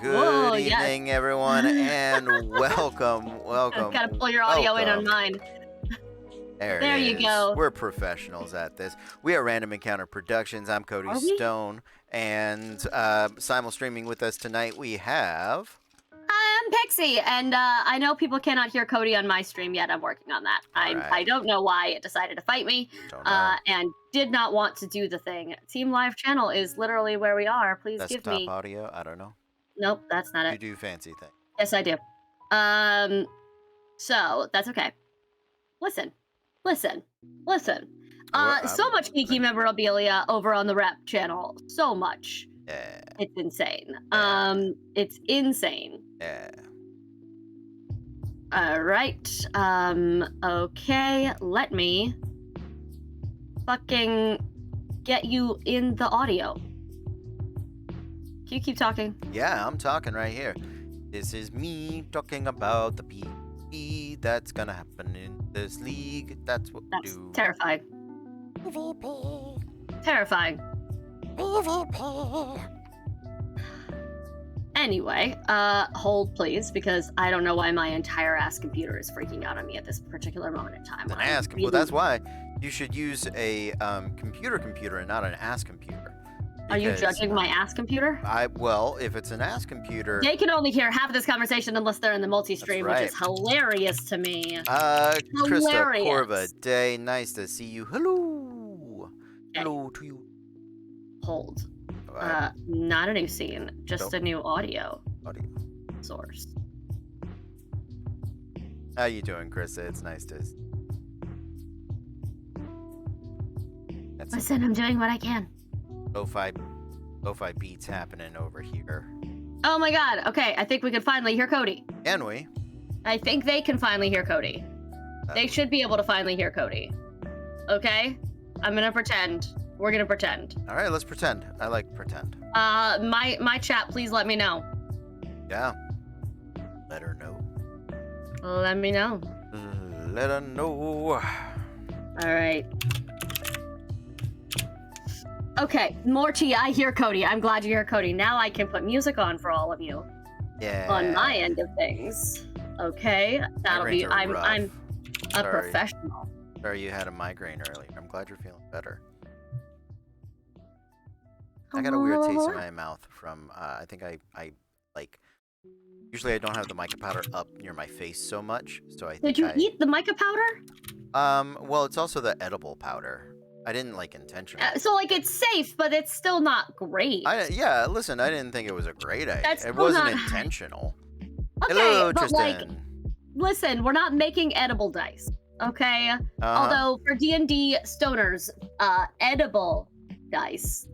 Good yes. evening, everyone, and welcome, welcome, Gotta pull your audio in on welcome. mine. There There it you is. go. We're professionals at this. We are Random Encounter Productions. I'm Cody Are we? Stone, and simul streaming with us tonight we have. I'm Pixie, and I know people cannot hear Cody on my stream yet. I'm working on that. I Alright. don't know why it decided to fight me, Don't know. and did not want to do the thing. Team Live channel is literally where we are. Please give Desktop me. audio. I don't know. Nope, that's not You it. do fancy things. Yes, I do. So that's okay. Listen. So much geeky memorabilia over on the Rep channel. So much. Yeah. It's insane. Yeah. It's insane. Yeah. All right. Okay. Let me fucking get you in the audio. Can you keep talking? Yeah, I'm talking right here. This is me talking about the PvP that's gonna happen in this league. That's what we That's do. terrifying. PvP. Terrifying. PvP. Anyway, hold please, because I don't know why my entire ass computer is freaking out on me at this particular moment in time. An ass computer. Well, that's why you should use a computer and not an ass computer. Are you judging my ass computer? Well, if it's an ass computer. They can only hear half of this conversation unless they're in the multi-stream, That's right. which is hilarious to me. Krista Corva Day, nice to see you. Hello. Okay. Hello to you. Hold. Alright, Not a new scene, just Nope. a new audio audio. source. How you doing, Krista? It's nice to. That's Listen, I'm doing what I can. lo-fi beats happening over here. Oh my god, okay, I think we can finally hear Cody. Can we? I think they can finally hear Cody. They should be able to finally hear Cody. Okay? I'm gonna pretend. We're gonna pretend. All right, let's pretend. I like pretend. My chat, please let me know. Yeah. Let her know. Let me know. Let her know. Alright. Okay, Morty, I hear Cody. I'm glad you hear Cody. Now I can put music on for all of you. Yeah. On my end of things. Okay, that'll be. I'm a Sorry. professional. Sorry you had a migraine earlier. I'm glad you're feeling better. I got a weird taste in my mouth from. I think I like. Usually I don't have the mica powder up near my face so much, so I think Did you eat the mica powder? Well, it's also the edible powder. I didn't like intentionally. So like it's safe, but it's still not great. Yeah, listen, I didn't think it was a great idea. That's It still wasn't not- intentional. Okay, Hello, but like, Tristan. listen, we're not making edible dice, okay? Although for D&D stoners, edible dice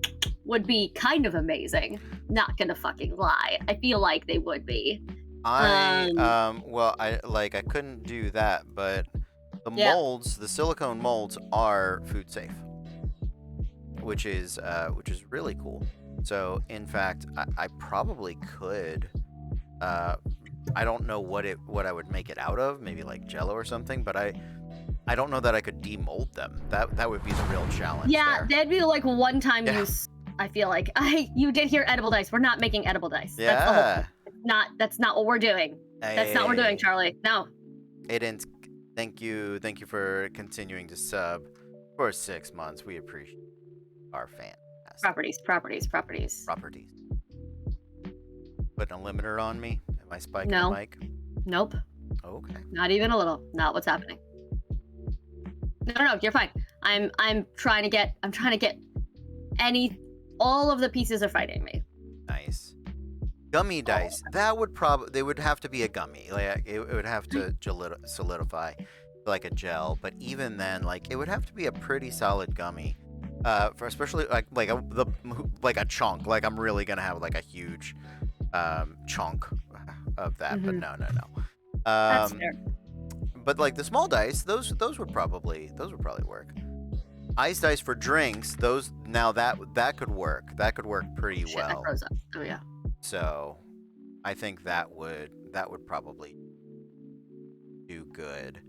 would be kind of amazing. Not gonna fucking lie. I feel like they would be. Well, I couldn't do that, but the molds, the silicone molds are food safe, which is really cool. So in fact, I probably could. I don't know what I would make it out of, maybe like Jello or something, but I don't know that I could demold them. That would be the real challenge. Yeah, there. that'd be like one-time use. I feel like you did hear edible dice. We're not making edible dice. Yeah. That's the whole thing. That's not what we're doing. That's not what we're doing, Charlie. No. Aiden, thank you for continuing to sub for 6 months. We appreciate our fans. Properties. Putting a limiter on me? Am I spiking No. the mic? Nope. Okay. Not even a little. Not what's happening. No, you're fine. I'm trying to get all of the pieces are fighting me. Nice. Gummy dice. That would they would have to be a gummy. Like it would have to solidify like a gel, but even then, like it would have to be a pretty solid gummy. For especially like a chunk. Like I'm really gonna have like a huge chunk of that, but no. That's fair. But like the small dice, those would probably work. Ice dice for drinks, those now that could work. That could work pretty Shit, well. I froze up. Oh yeah. So, I think that would probably do good.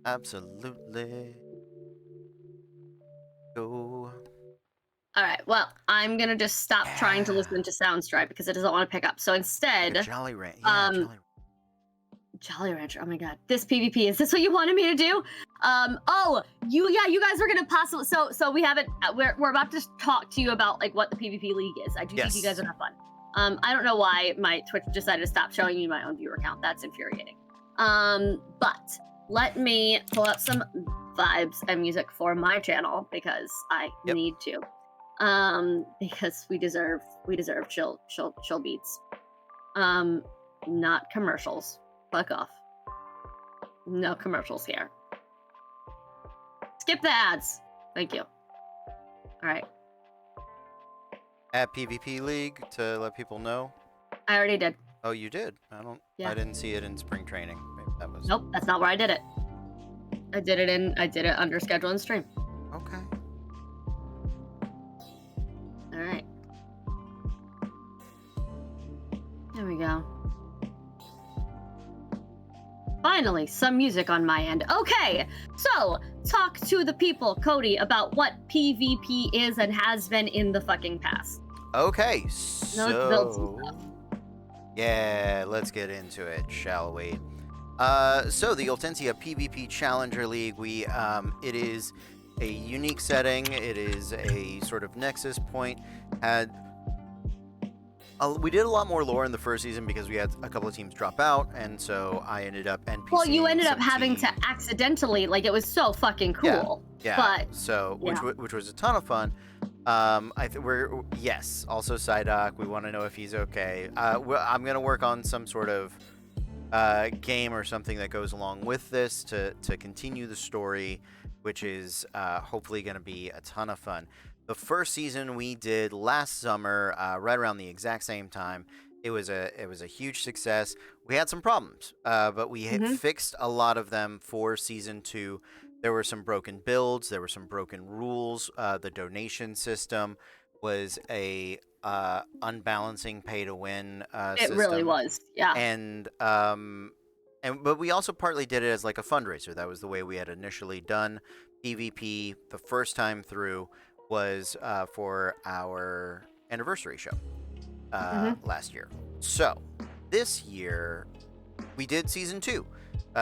Absolutely. Go. All right. Well, I'm gonna just stop trying to listen to Soundstripe because it doesn't want to pick up. So instead, Jolly Rancher. Yeah, um, Jolly Rancher. Oh my god, this PvP. Is this what you wanted me to do? Oh, you guys were gonna possibly. So we haven't. We're about to talk to you about like what the PvP League is. I do think you guys would have fun. I don't know why my Twitch decided to stop showing me my own viewer count. That's infuriating. But let me pull up some vibes and music for my channel because I need to. Because we deserve chill beats. Not commercials. Fuck off. No commercials here. Skip the ads. Thank you. All right. At PvP League to let people know. I already did. Oh, you did? I didn't see it in spring training. Maybe that was. Nope, that's not where I did it. I did it under schedule and stream. Okay. All right. There we go. Finally, some music on my end. Okay, so talk to the people, Cody, about what PvP is and has been in the fucking past. Okay, Now let's build some stuff. Yeah, let's get into it, shall we? So the Ultentia PvP Challenger League, it is a unique setting. It is a sort of nexus point. We did a lot more lore in the first season because we had a couple of teams drop out, and so I ended up NPCing. Well, you ended up having to accidentally, like, it was so fucking cool. Yeah. But, so, which was a ton of fun. I think also Psyduck. We want to know if he's okay. I'm gonna work on some sort of game or something that goes along with this to continue the story, which is hopefully gonna be a ton of fun. The first season we did last summer, right around the exact same time. It was a huge success. We had some problems, but we had fixed a lot of them for season 2. There were some broken builds. There were some broken rules. The donation system was a unbalancing pay-to-win system. It really was, yeah. But we also partly did it as like a fundraiser. That was the way we had initially done PvP the first time through. Was for our anniversary show last year. So this year we did season 2.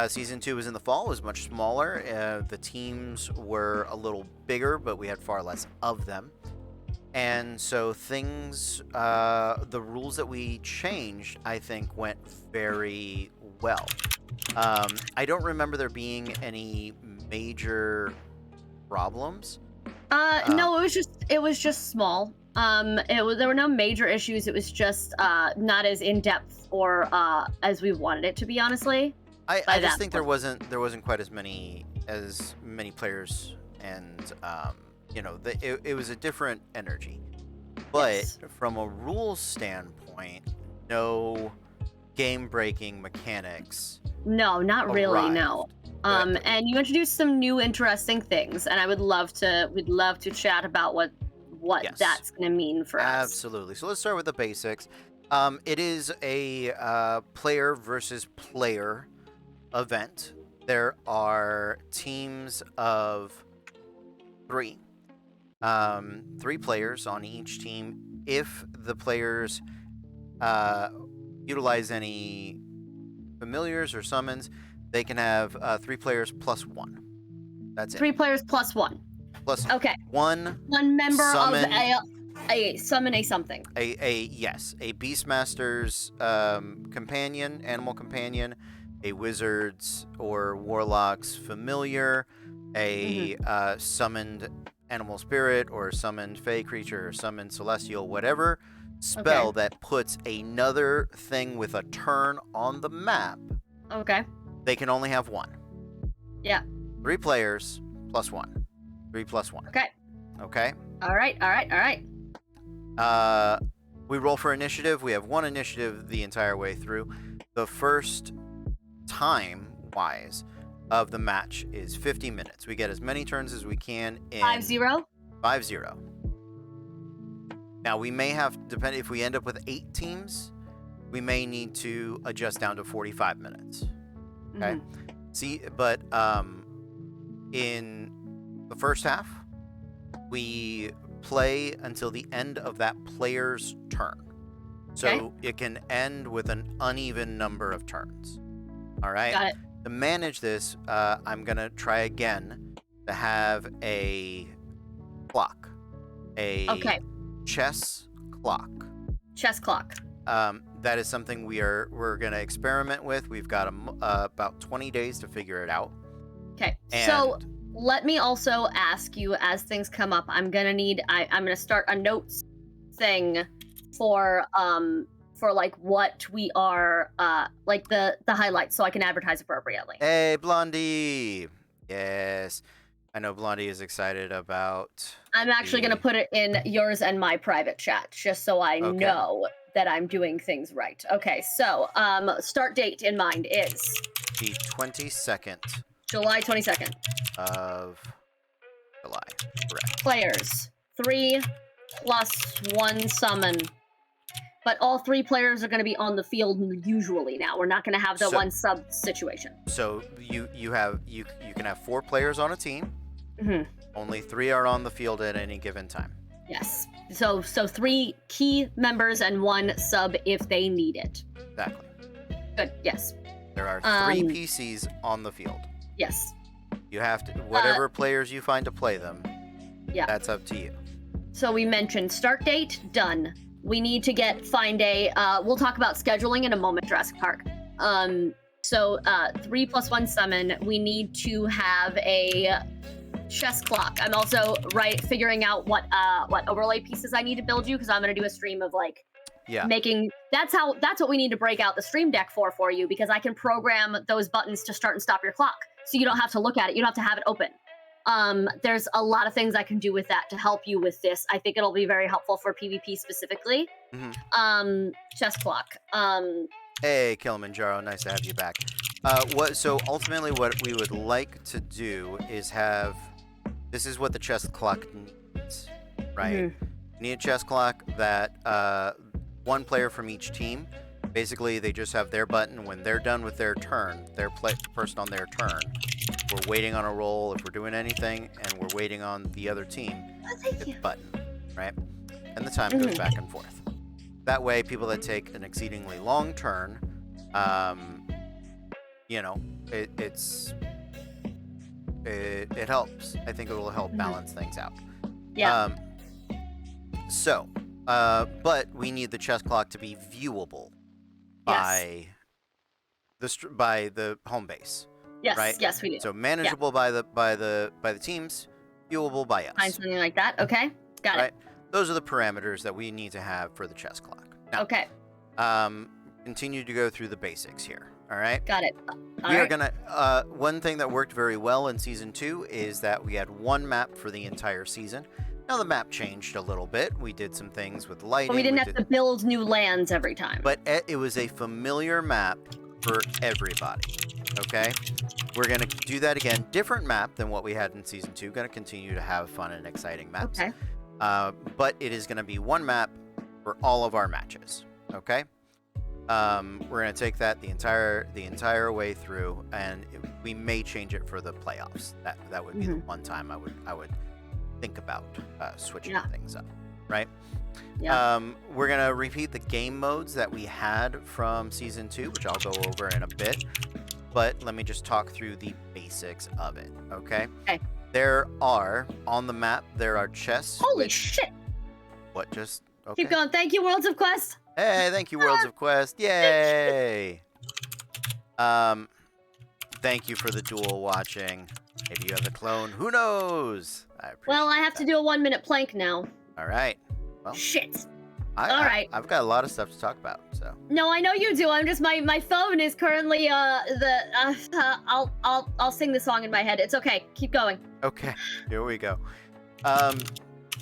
Season 2 was in the fall. It was much smaller. The teams were a little bigger, but we had far less of them. And so the rules that we changed, I think, went very well. I don't remember there being any major problems. No, it was just small. There were no major issues. It was just not as in depth or as we wanted it to be, honestly. I just think there wasn't quite as many players, and it was a different energy. But from a rules standpoint, no game-breaking mechanics. No, not really. No. And you introduced some new interesting things, and we'd love to chat about what that's going to mean for us. Absolutely. So let's start with the basics. It is a player versus player event. There are teams of 3. 3 players on each team. If the players utilize any familiars or summons, they can have 3 players plus 1. That's it. 3 players plus 1. Plus okay. One member summon, of a summon a something. A Beastmaster's companion, animal companion, a wizard's or warlock's familiar, a summoned animal spirit or summoned fey creature or summoned celestial, whatever spell that puts another thing with a turn on the map. Okay. They can only have 1. Yeah. 3 players plus 1. 3 plus 1. Okay. Okay. All right. We roll for initiative. We have 1 initiative the entire way through. The first time-wise of the match is 50 minutes. We get as many turns as we can in 5-0. 5-0. Now we may have, depending if we end up with 8 teams, we may need to adjust down to 45 minutes. Okay. See, but in the first half, we play until the end of that player's turn. So it can end with an uneven number of turns. All right? Got it. To manage this, I'm going to try again to have a clock. A chess clock. Chess clock. That is something we're going to experiment with. We've got about 20 days to figure it out. Okay. So let me also ask you, as things come up, I'm gonna start a notes thing for like what we are like the highlights, so I can advertise appropriately. Hey, Blondie. Yes, I know Blondie is excited about. I'm actually gonna put it in yours and my private chat, just so I know that I'm doing things right. Okay, so start date in mind is the 22nd. July 22nd. Of July. Correct. Players 3 + 1 summon. But all 3 players are going to be on the field usually now. We're not going to have the 1 sub situation. So you can have 4 players on a team. Mm-hmm. Only 3 are on the field at any given time. Yes. So 3 key members and 1 sub if they need it. Exactly. Good. Yes. There are 3 PCs on the field. Yes. You have to whatever players you find to play them. Yeah. That's up to you. So we mentioned start date, done. We need to find a we'll talk about scheduling in a moment, Jurassic Park. So 3 + 1 summon, we need to have a chess clock. I'm also figuring out what overlay pieces I need to build you, because I'm gonna do a stream of like making that's what we need to break out the stream deck for you, because I can program those buttons to start and stop your clock. So you don't have to look at it. You don't have to have it open. There's a lot of things I can do with that to help you with this. I think it'll be very helpful for PvP specifically. Mm-hmm. Chess clock. Hey, Kilimanjaro, nice to have you back. So ultimately what we would like to do is have, this is what the chess clock needs, right? Mm-hmm. You need a chess clock that 1 player from each team. Basically, they just have their button when they're done with their turn, person on their turn. We're waiting on a roll if we're doing anything, and we're waiting on the other team to hit the button, right? And the time goes back and forth. That way, people that take an exceedingly long turn, it helps. I think it will help balance things out. Yeah. But we need the chess clock to be viewable by the home base. Yes, right? Yes, we do. So manageable by the teams, viewable by us. Find something like that. Okay, got it. Those are the parameters that we need to have for the chess clock. Now, okay. Continue to go through the basics here. All right. Got it. We are gonna. One thing that worked very well in season 2 is that we had 1 map for the entire season. Now the map changed a little bit. We did some things with lighting. But we didn't have to build new lands every time. But it was a familiar map for everybody. Okay? We're going to do that again. Different map than what we had in Season 2. Going to continue to have fun and exciting maps. Okay. But it is going to be 1 map for all of our matches. Okay? We're going to take that the entire way through, and we may change it for the playoffs. That would be the one time I would think about switching things up, right? Yeah. We're gonna repeat the game modes that we had from season 2, which I'll go over in a bit. But let me just talk through the basics of it, okay? Okay. There are on the map. There are chests. Holy shit! What? Just okay. Keep going. Thank you, Worlds of Quest. Hey, thank you, Worlds of Quest. Yay! Thank you for the dual watching. If you have the clone, who knows? I have to do a 1-minute plank now. All right. Well, shit. All right. I've got a lot of stuff to talk about. So. No, I know you do. I'm just my phone is currently I'll sing the song in my head. It's okay. Keep going. Okay. Here we go.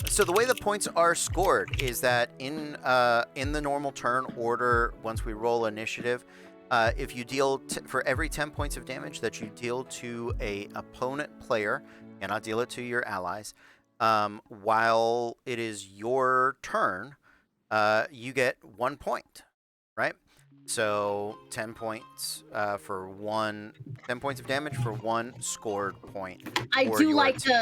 So the way the points are scored is that in the normal turn order, once we roll initiative, if you deal for every 10 points of damage that you deal to a opponent player, you cannot deal it to your allies. While it is your turn, you get 1 point, right? So 10 points for 10 points of damage for 1 scored point. I for do your like team.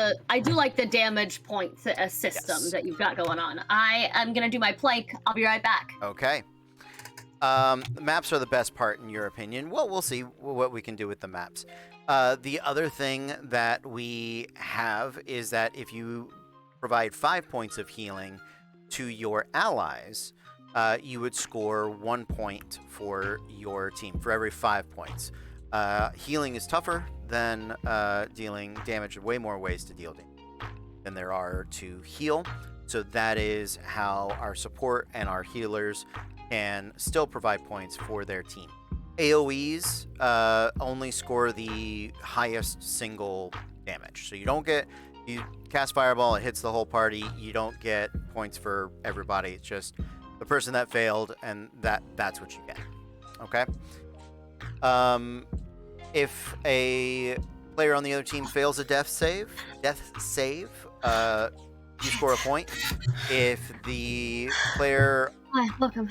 the damage point system Yes. that you've got going on. I am gonna do my plank. I'll be right back. Okay. Maps are the best part in your opinion. Well, we'll see what we can do with the maps. The other thing that we have is that if you provide 5 points of healing to your allies, you would score 1 point for your team for every 5 points. Healing is tougher than dealing damage. Way more ways to deal damage than there are to heal. So that is how our support and our healers can still provide points for their team. AoEs only score the highest single damage. So you cast Fireball, it hits the whole party. You don't get points for everybody. It's just the person that failed, and that's what you get. Okay? If a player on the other team fails a death save, you score a point. If the player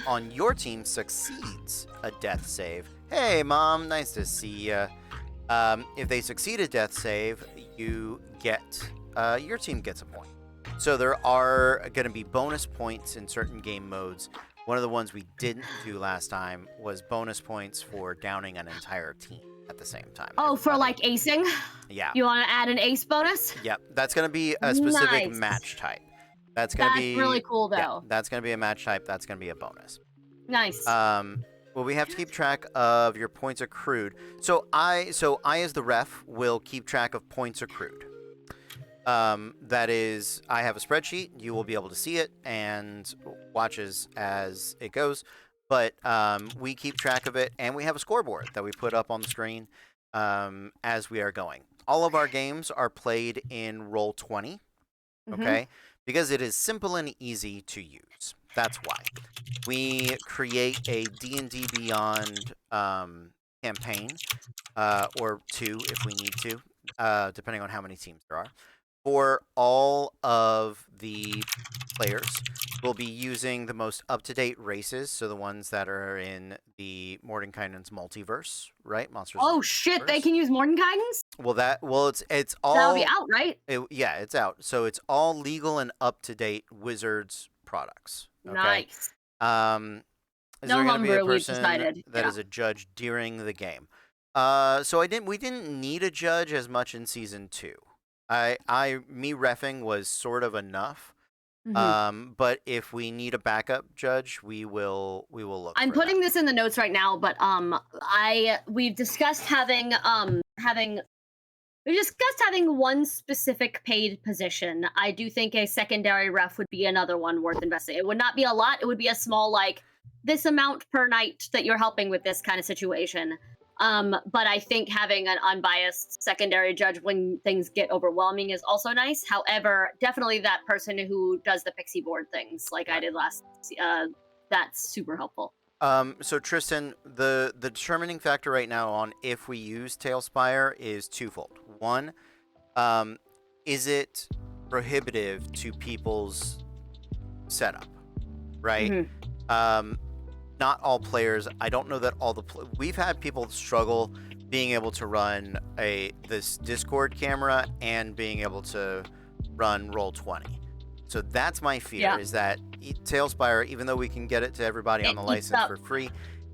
on your team succeeds a death save, hey mom, nice to see ya. If they succeed a death save, you get your team gets a point. So there are going to be bonus points in certain game modes. One of the ones we didn't do last time was bonus points for downing an entire team at the same time. Oh, for like acing? Yeah. You want to add an ace bonus? Yep. That's going to be a specific match type. That's really cool, though. Yeah, that's going to be a match type. That's going to be a bonus. Nice. Well, we have to keep track of your points accrued. So I as the ref will keep track of points accrued. That is, I have a spreadsheet. You will be able to see it and watch as it goes. But we keep track of it, and we have a scoreboard that we put up on the screen as we are going. All of our games are played in Roll20, okay? Because it is simple and easy to use. That's why. We create a D&D Beyond campaign, or 2 if we need to, depending on how many teams there are. For all of the players, we'll be using the most up-to-date races, so the ones that are in the Mordenkainen's multiverse, right? Monsters. Oh shit! They can use Mordenkainen's? It's all. That'll be out, right? Yeah, it's out. So it's all legal and up-to-date Wizards products. Okay? Nice. Is there going to be a person that is a judge during the game? So we didn't need a judge as much in season 2. Me reffing was sort of enough. But if we need a backup judge, we will look. I'm putting this in the notes right now, but we've discussed having one specific paid position. I do think a secondary ref would be another one worth investing. It would not be a lot. It would be a small, like, this amount per night that you're helping with this kind of situation. But I think having an unbiased secondary judge when things get overwhelming is also nice. However, definitely that person who does the pixie board things like I did last, that's super helpful. So Tristan, the determining factor right now on if we use Tailspire is twofold. One, is it prohibitive to people's setup, right? Not all players. I don't know that all we've had people struggle being able to run this Discord camera and being able to run Roll20. So that's my fear, is that Tailspire, even though we can get it to everybody on the license for free,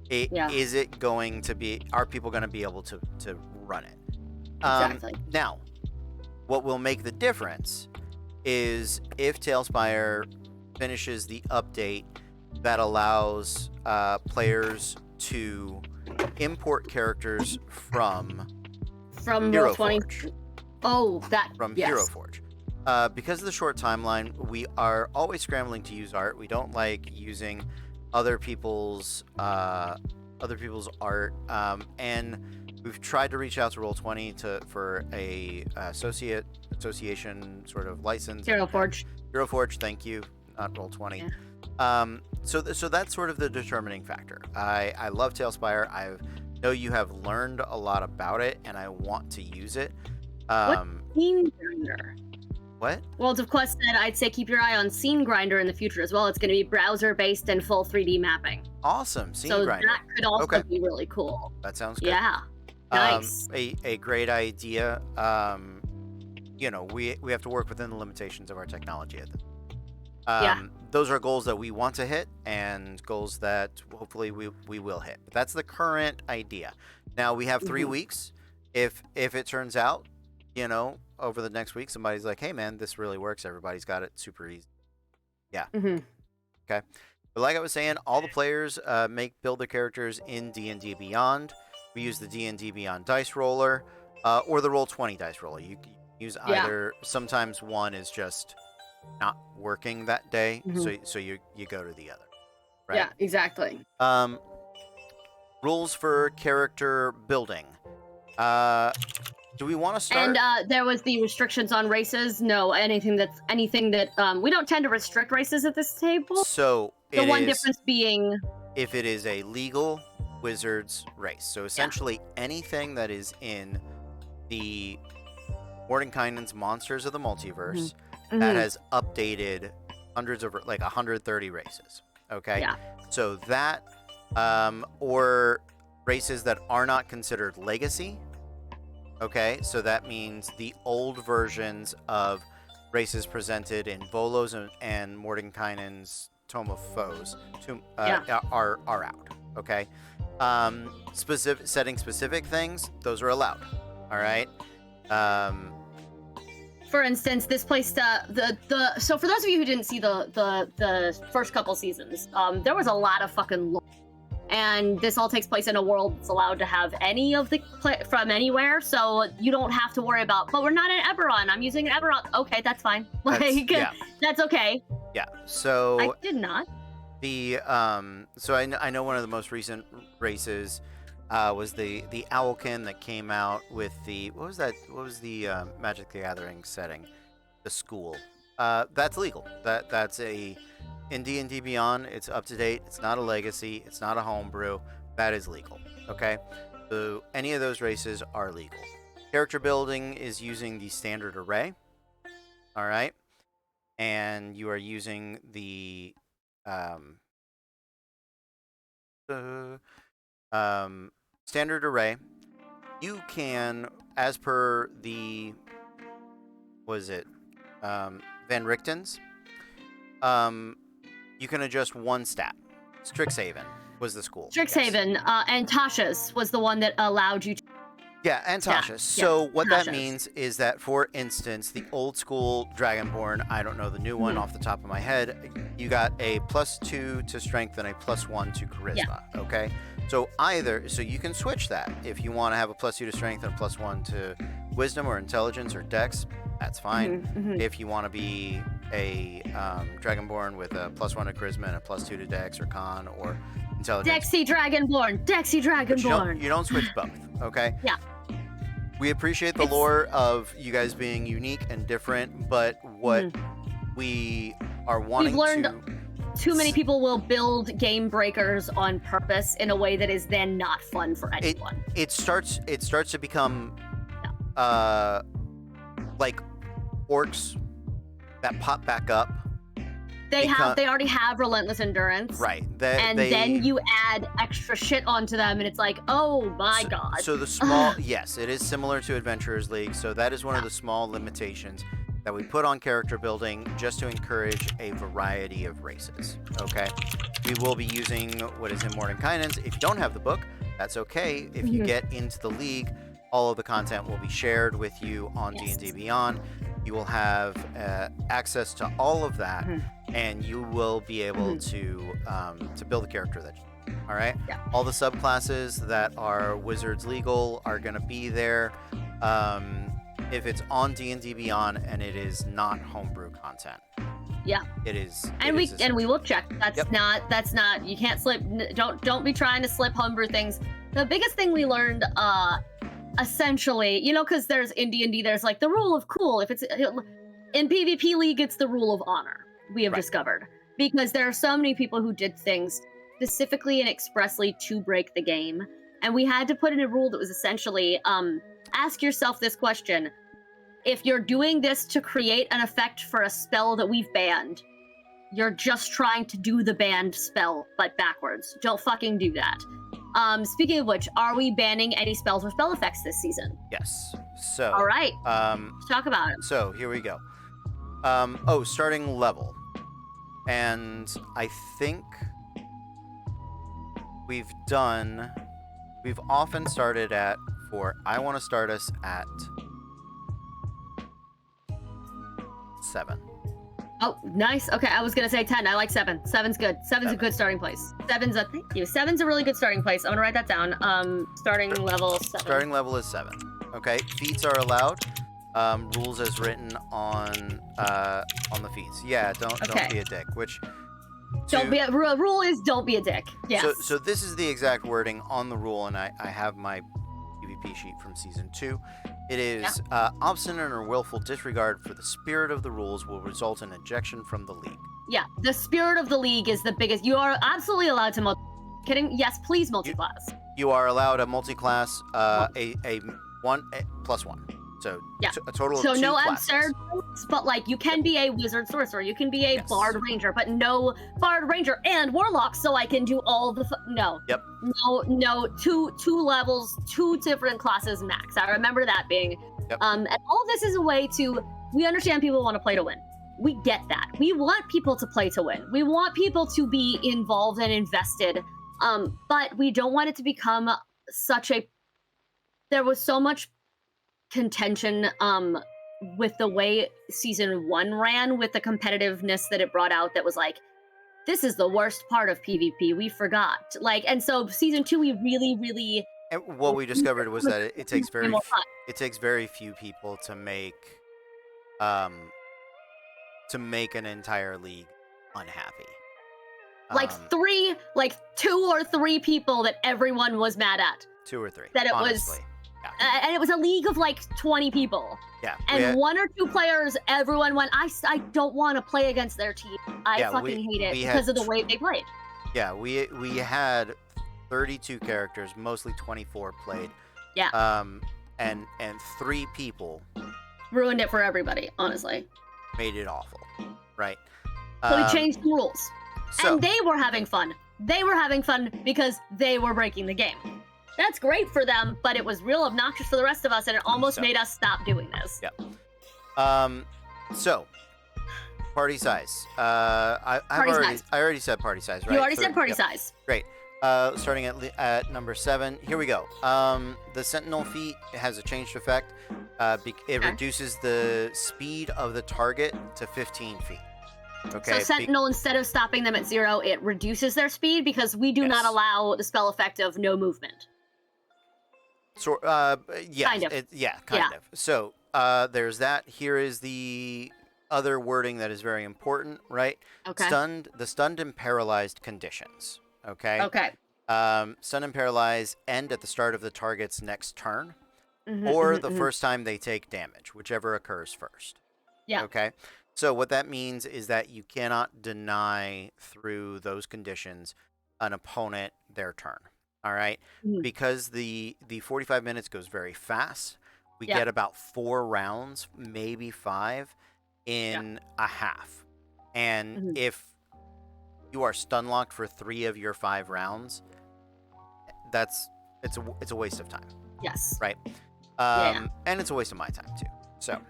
is it going to be? Are people going to be able to run it? Exactly. Now, what will make the difference is if Tailspire finishes the update that allows players to import characters from Hero Forge. Oh, that from Hero Forge. Because of the short timeline, we are always scrambling to use art. We don't like using other people's art, and we've tried to reach out to Roll20 for a association sort of license. Hero Forge, thank you, not Roll20. So that's sort of the determining factor. I love Tailspire. I know you have learned a lot about it, and I want to use it. Scene Grinder. What? World of Quest said I'd say keep your eye on Scene Grinder in the future as well. It's going to be browser-based and full 3D mapping. Awesome. Scene So grinder. that could also Okay. be really cool. That sounds good. Yeah. Nice. A great idea. You know, we have to work within the limitations of our technology at this. Those are goals that we want to hit and goals that hopefully we will hit. But that's the current idea. Now we have 3 weeks. If it turns out, you know, over the next week, somebody's like, hey man, this really works. Everybody's got it super easy. Yeah. Okay. But like I was saying, all the players build their characters in D&D Beyond. We use the D&D Beyond dice roller or the Roll20 dice roller. You can use either. Sometimes one is just not working that day, so you go to the other. Right? Yeah, exactly. Rules for character building. Do we want to start? And there was the restrictions on races. No, anything that we don't tend to restrict races at this table. So the one difference being if it is a legal wizard's race. So essentially anything that is in the Mordenkainen's Monsters of the Multiverse that has updated hundreds of 130 races. Okay. Yeah. So that or races that are not considered legacy. Okay, so that means the old versions of races presented in Volo's and Mordenkainen's Tome of Foes are out. Okay, setting specific things, those are allowed. All right. For instance, this place so for those of you who didn't see the first couple seasons, there was a lot of fucking lore. And this all takes place in a world that's allowed to have any of the from anywhere, so you don't have to worry about. But we're not in Eberron. I'm using an Eberron. Okay, that's fine. That's okay. Yeah. So I did not. So I know one of the most recent races was the Owlkin that came out with the what was the Magic the Gathering setting, the school. That's legal. That's in D&D Beyond, it's up to date. It's not a legacy. It's not a homebrew. That is legal. Okay? So any of those races are legal. Character building is using the standard array. All right? And you are using the standard array. You can, as per the, Van Richten's, you can adjust one stat. Strixhaven was the school. Strixhaven, and Tasha's was the one that allowed you to... Yeah, and Tasha's. So what that means is that, for instance, the old school Dragonborn, I don't know the new one off the top of my head, you got a +2 to strength and a +1 to charisma. Okay? So you can switch that. If you want to have a +2 to strength and a +1 to wisdom or intelligence or dex, that's fine. If you want to be a Dragonborn with a +1 to charisma and a +2 to dex or con or intelligence. Dexy Dragonborn. You don't switch both, okay? Yeah. We appreciate the lore of you guys being unique and different, but what we are wanting We've learned too many people will build game breakers on purpose in a way that is then not fun for anyone. It starts to become like orcs that pop back up. They already have relentless endurance. Right. Then you add extra shit onto them and it's like, oh my god. So the small yes, it is similar to Adventurers League, so that is one of the small limitations that we put on character building just to encourage a variety of races. Okay? We will be using what is in Mordenkainen's. If you don't have the book, that's okay. If you get into the league, all of the content will be shared with you on D&D Beyond. You will have access to all of that, and you will be able to build a character that you need. All right? Yeah. All the subclasses that are Wizards legal are going to be there. If it's on D&D Beyond and it is not homebrew content. Yeah. It is. And we will check. That's not you can't slip. Don't be trying to slip homebrew things. The biggest thing we learned essentially, because there's in D&D, there's like the rule of cool. If it's in PvP League, it's the rule of honor. We have discovered, because there are so many people who did things specifically and expressly to break the game, and we had to put in a rule that was essentially ask yourself this question: if you're doing this to create an effect for a spell that we've banned, You're just trying to do the banned spell, but backwards. Don't fucking do that. Speaking of which, are we banning any spells or spell effects this season? Yes. So. All right. Let's talk about it. So here we go. Starting level, and I think we've often started at 4. I want to start us at 7. Oh, nice. Okay, I was gonna say 10. I like 7. 7's good. 7's a good starting place. Thank you. 7's a really good starting place. I'm gonna write that down. Starting level 7. Starting level is 7. Okay, feats are allowed. Rules as written on the feats. Yeah, don't be a dick. Rule is don't be a dick. Yes. So this is the exact wording on the rule, and I have my PvP sheet from season 2. It is obstinate or willful disregard for the spirit of the rules will result in ejection from the league. Yeah, the spirit of the league is the biggest. You are absolutely allowed to kidding? Yes, please multi-class. You are allowed a multi-class, a 1+1. So a total of 2 no classes. absurd, but like you can be a wizard sorcerer, you can be a bard ranger, but no bard ranger and warlock. So I can do all the no. Yep. No, two levels, 2 different classes max. I remember that being. Yep. And all this is a way to. We understand people want to play to win. We get that. We want people to play to win. We want people to be involved and invested. But we don't want it to become such a. There was so much contention with the way season 1 ran, with the competitiveness that it brought out, that was like, this is the worst part of PvP, we forgot, like, and so season 2 we really and what we discovered was that it takes very few people to make an entire league unhappy. Like 2 or 3 people that everyone was mad at. 2 or 3 that it honestly. was and it was a league of like 20 people. Yeah. And 1 or 2 players, everyone went, I don't want to play against their team. I fucking hate it because of the way they played. Yeah, we had 32 characters, mostly 24 played. Yeah. And 3 people ruined it for everybody, honestly. Made it awful, right? So we changed the rules. And they were having fun. They were having fun because they were breaking the game. That's great for them, but it was real obnoxious for the rest of us, and it almost made us stop doing this. Yeah. So, party size. I already said party size, right? You already said party size. Great. Starting at number 7. Here we go. The Sentinel feat has a changed effect. It reduces the speed of the target to 15 feet. Okay. So Sentinel, instead of stopping them at 0, it reduces their speed because we do not allow the spell effect of no movement. So, Kind of. Kind of. So, there's that. Here is the other wording that is very important, right? Okay. The stunned and paralyzed conditions. Okay. Okay. Stunned and paralyzed end at the start of the target's next turn, or the first time they take damage, whichever occurs first. Yeah. Okay. So what that means is that you cannot deny through those conditions an opponent their turn. All right. Because the 45 minutes goes very fast. We get about 4 rounds, maybe 5 in a half. And if you are stun locked for 3 of your 5 rounds, it's a waste of time. Yes. Right. And it's a waste of my time too. So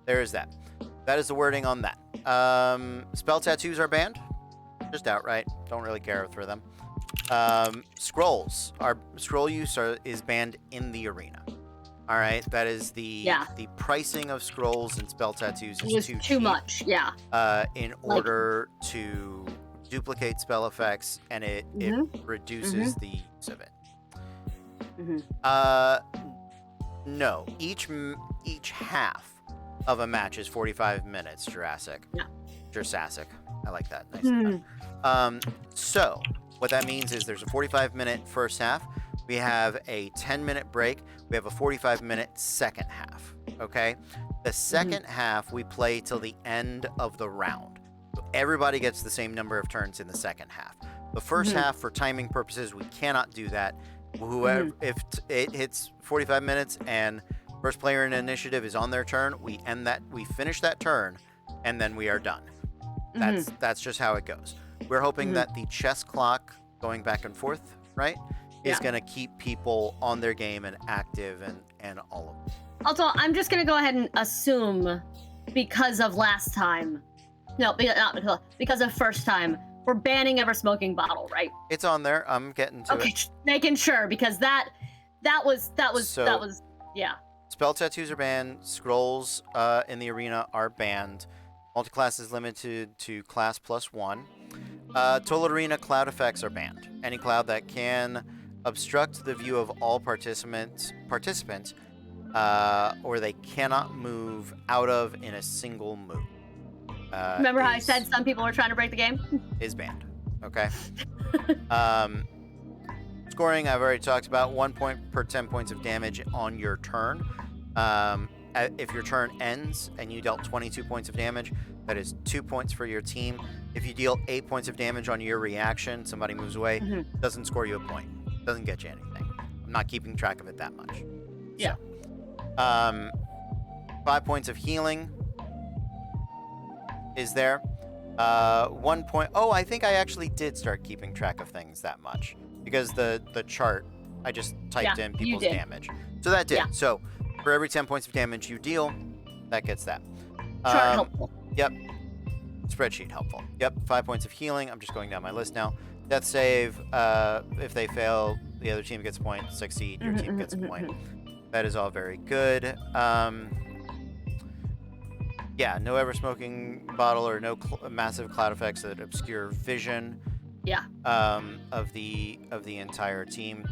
there is that. That is the wording on that. Spell tattoos are banned. Just outright. Don't really care for them. Scroll use is banned in the arena. All right, that is the pricing of scrolls and spell tattoos is too cheap, much. Yeah. In order to duplicate spell effects, and it reduces the use of it. No, each half of a match is 45 minutes. Jurassic. I like that. Nice. So what that means is there's a 45-minute first half. We have a 10-minute break. We have a 45-minute second half. Okay. The second half we play till the end of the round. So everybody gets the same number of turns in the second half. The first half, for timing purposes, we cannot do that. Whoever, if it hits 45 minutes and first player in initiative is on their turn, we finish that turn, and then we are done. That's just how it goes. We're hoping that the chess clock going back and forth, right, is going to keep people on their game and active and all of it. Also, I'm just going to go ahead and assume because of last time, because of first time, we're banning ever smoking bottle, right? It's on there. I'm getting to it. Okay, making sure, because that was yeah. Spell tattoos are banned. Scrolls in the arena are banned. Multiclass is limited to class +1. Total arena cloud effects are banned. Any cloud that can obstruct the view of all participants, or they cannot move out of in a single move. Remember how I said some people were trying to break the game? Is banned. Okay. Scoring, I've already talked about. 1 point per 10 points of damage on your turn. If your turn ends and you dealt 22 points of damage, that is 2 points for your team. If you deal 8 points of damage on your reaction, somebody moves away, doesn't score you a point. Doesn't get you anything. I'm not keeping track of it that much. Yeah. So, 5 points of healing is there. 1 point. Oh, I think I actually did start keeping track of things that much because the chart, I just typed in people's damage. So that did. So for every 10 points of damage you deal, that gets that. Chart helpful. Yep. Spreadsheet helpful. Yep. 5 points of healing. I'm just going down my list now. Death save. If they fail, the other team gets a point. Succeed, your team gets a point. That is all very good. Yeah, no ever smoking bottle or no massive cloud effects that obscure vision. Yeah. Of the entire team,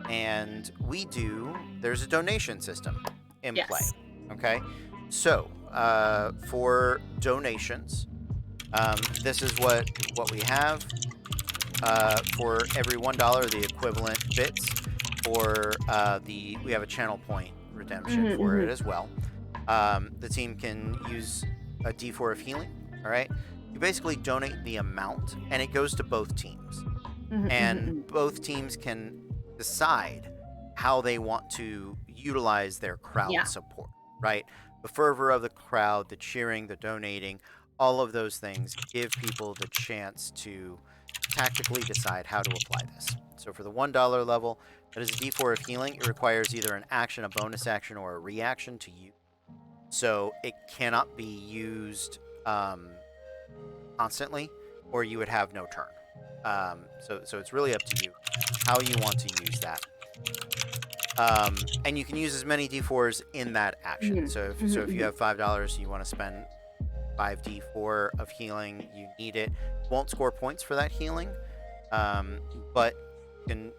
and there's a donation system in play. Okay, so for donations, this is what we have. For every $1, the equivalent bits. For we have a channel point redemption for it as well. The team can use a D4 of healing. All right. You basically donate the amount, and it goes to both teams. And both teams can decide how they want to utilize their crowd support, right? The fervor of the crowd, the cheering, the donating, all of those things give people the chance to tactically decide how to apply this. So for the $1 level, that is a D4 of healing. It requires either an action, a bonus action, or a reaction to use. So it cannot be used constantly, or you would have no turn. So it's really up to you how you want to use that. And you can use as many D4s in that action. So if you have $5, you want to spend 5d4 of healing, you need it. Won't score points for that healing, but can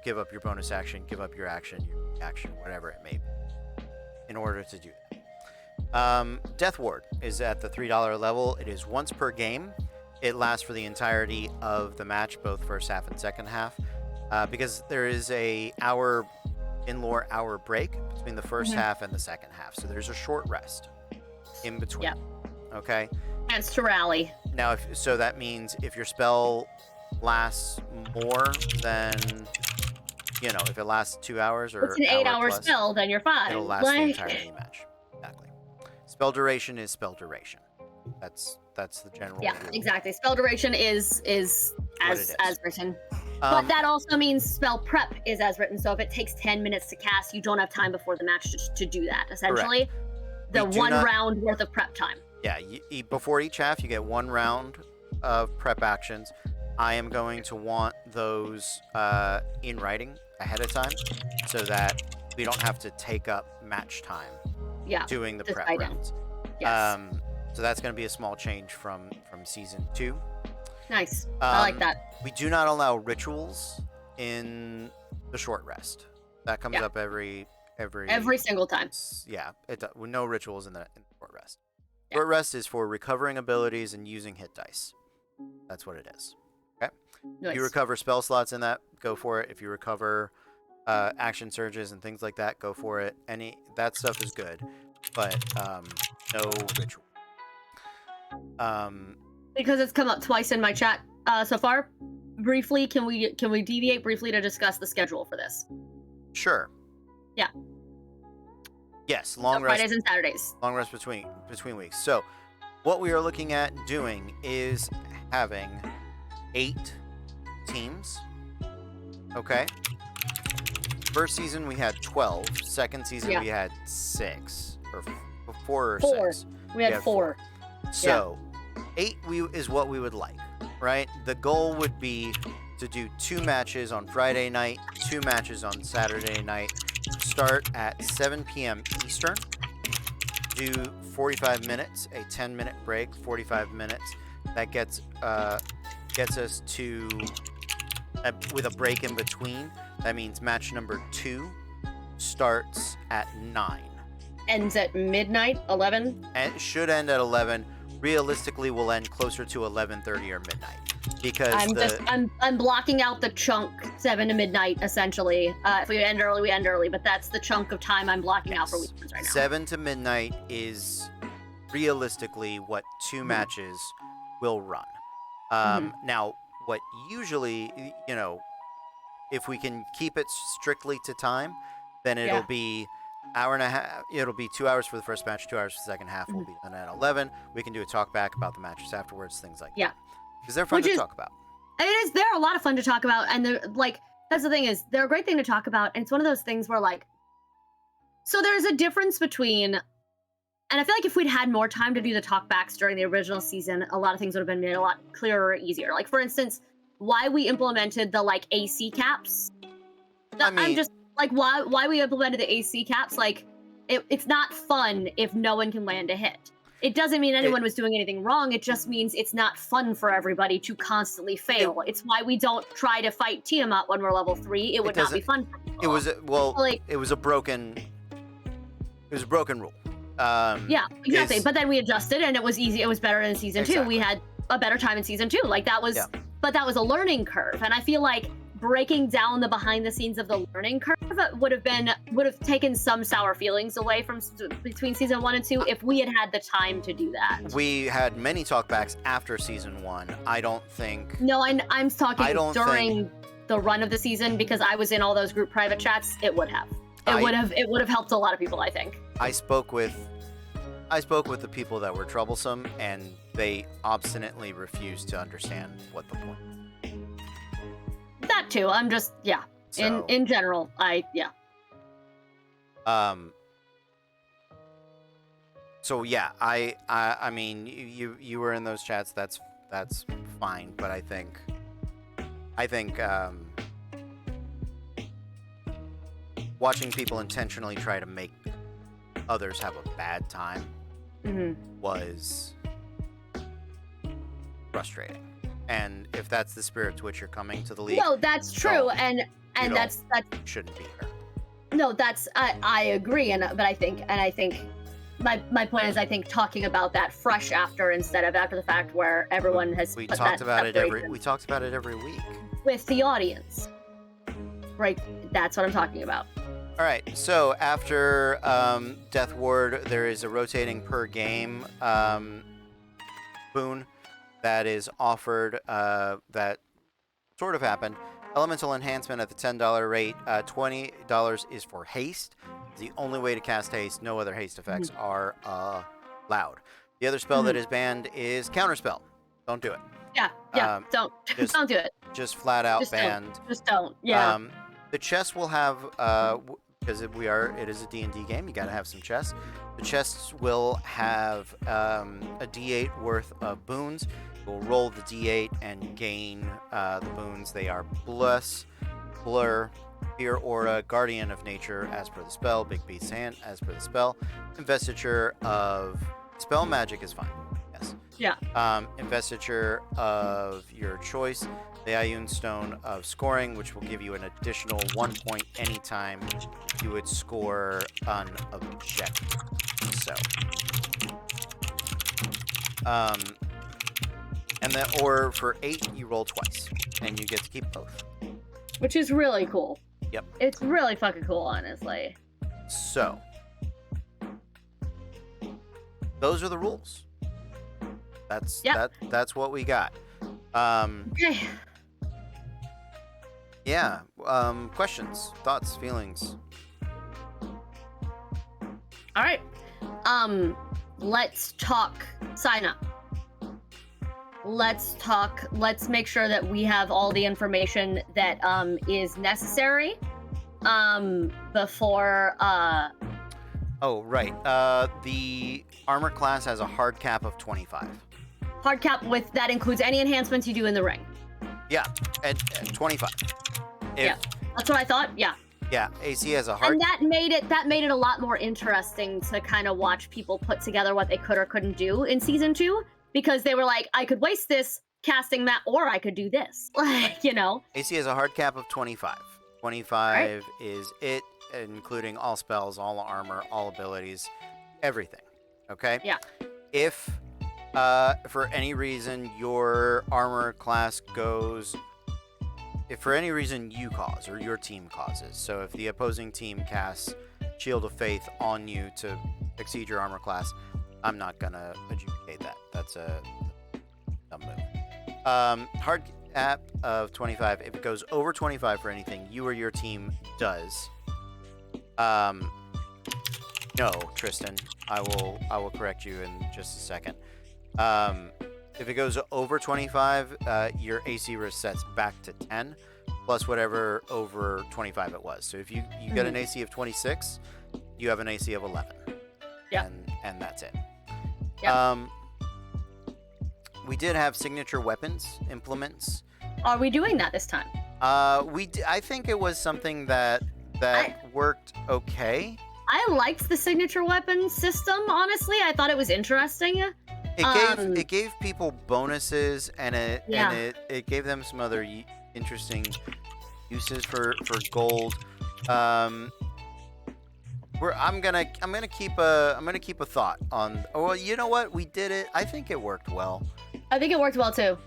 give up your bonus action, give up your action, your reaction, whatever it may be, in order to do that. Death Ward is at the $3 level. It is once per game. It lasts for the entirety of the match, both first half and second half, because there is a in-lore hour break between the first half and the second half. So there's a short rest in between. Yep. Okay. Chance to rally. Now, so that means if your spell lasts more than, if it lasts 2 hours or it's an 8-hour spell, then you're fine. It'll last the entire match. Exactly. Spell duration is spell duration. That's the general rule. Exactly. Spell duration is as written. But that also means spell prep is as written. So if it takes 10 minutes to cast, you don't have time before the match to do that, essentially. Correct. The round worth of prep time. Yeah, before each half, you get 1 round of prep actions. I am going to want those in writing ahead of time so that we don't have to take up match time doing the prep rounds. Yes. So that's going to be a small change from season 2. Nice. I like that. We do not allow rituals in the short rest. That comes up every single time. Yeah, no rituals in the short rest. Yeah. Short rest is for recovering abilities and using hit dice. That's what it is. Okay. Nice. If you recover spell slots in that, go for it. If you recover action surges and things like that, go for it. That stuff is good, but no ritual. Because it's come up twice in my chat so far. Briefly, can we deviate briefly to discuss the schedule for this? Sure. Yeah. Yes, long rest. Fridays and Saturdays. Long rest between weeks. So, what we are looking at doing is having 8 teams. Okay. First season we had 12. Second season we had 6 or 4 or 6. We had 4. So 8 is what we would like, right? The goal would be to do 2 matches on Friday night, 2 matches on Saturday night. Start at 7 p.m. Eastern. Do 45 minutes, a 10-minute break, 45 minutes. That gets us to with a break in between. That means match number 2 starts at 9. Ends at midnight, 11. And it should end at 11. Realistically, will end closer to 11:30 or midnight because I'm blocking out the chunk 7 to midnight essentially. If we end early, we end early, but that's the chunk of time I'm blocking out for weekends right now. 7 to midnight is realistically what 2 matches will run. Now, what usually, if we can keep it strictly to time, then it'll be hour and a half. It'll be 2 hours for the first match, 2 hours for the second half. Will be done at 11. We can do a talk back about the matches afterwards, things like that. Because they're fun to talk about. It is. They're a lot of fun to talk about, and they're that's the thing is they're a great thing to talk about, and it's one of those things where so there's a difference between, and I feel like if we'd had more time to do the talkbacks during the original season, a lot of things would have been made a lot clearer or easier. Like for instance, why we implemented the AC caps. I'm just why we implemented the AC caps. It's not fun if no one can land a hit. It doesn't mean anyone was doing anything wrong. It just means it's not fun for everybody to constantly fail. It's why we don't try to fight Tiamat when we're level 3. It would not be fun for people. It was a broken rule. Yeah, exactly. But then we adjusted, and it was easy. It was better in season 2. We had a better time in season 2. But that was a learning curve, and I feel like breaking down the behind the scenes of the learning curve would have taken some sour feelings away from between season 1 and 2 if we had the time to do that. We had many talkbacks after season 1. I don't think. No, I'm talking during the run of the season because I was in all those group private chats. It would have helped a lot of people, I think. I spoke with the people that were troublesome, and they obstinately refused to understand what the point. That too. I'm just So, in general, So yeah, I mean, you were in those chats. That's fine, but I think watching people intentionally try to make others have a bad time was frustrating. And if that's the spirit to which you're coming to the league, no, that's true, and that's shouldn't be here. No, that's I agree, but I think my point is I think talking about that fresh after instead of after the fact where everyone has we talked about it every week with the audience, right? That's what I'm talking about. All right, so after Death Ward, there is a rotating per game boon that is offered that sort of happened. Elemental Enhancement at the $10 rate. $20 is for haste. It's the only way to cast haste. No other haste effects are allowed. The other spell that is banned is Counterspell. Don't do it. Yeah, don't do it. Just flat out just banned. Just don't. Yeah. The chest will have because it is a D&D game. You got to have some chests. The chests will have a D8 worth of boons. You'll roll the D8 and gain the boons. They are Bless, Blur, Fear Aura, Guardian of Nature as per the spell, Big Beast's Hand as per the spell, Investiture of Spell Magic is fine. Yes. Yeah. Investiture of your choice, the Ioun Stone of Scoring, which will give you an additional 1 point anytime you would score an objective. So, and then, or for 8, you roll twice, and you get to keep both. Which is really cool. Yep. It's really fucking cool, honestly. So, those are the rules. That's what we got. Okay. Yeah. Questions, thoughts, feelings. All right. let's talk sign up. Let's make sure that we have all the information that is necessary before Oh, right. The armor class has a hard cap of 25. Hard cap with that includes any enhancements you do in the ring. Yeah, at 25. Yeah, that's what I thought. Yeah. Yeah, AC has a hard. And that made it a lot more interesting to kind of watch people put together what they could or couldn't do in season 2, because they were like, I could waste this casting that, or I could do this. Like, you know. AC has a hard cap of 25. 25 is it, including all spells, all armor, all abilities, everything. Okay? Yeah. If for any reason your armor class goes, if for any reason you cause or your team causes, so if the opposing team casts Shield of Faith on you to exceed your armor class, I'm not gonna adjudicate that. That's a dumb move. Hard cap of 25. If it goes over 25 for anything you or your team does, no, Tristan, I will correct you in just a second. If it goes over 25, your AC resets back to 10, plus whatever over 25 it was. So if you get an AC of 26, you have an AC of 11. Yeah. And that's it. Yeah. We did have signature weapons implements. Are we doing that this time? I think it was something that worked okay. I liked the signature weapon system, honestly. I thought it was interesting. It gave people bonuses, and it gave them some other interesting uses for gold. I'm gonna keep a thought on. Oh, well, you know what? We did it. I think it worked well. I think it worked well too.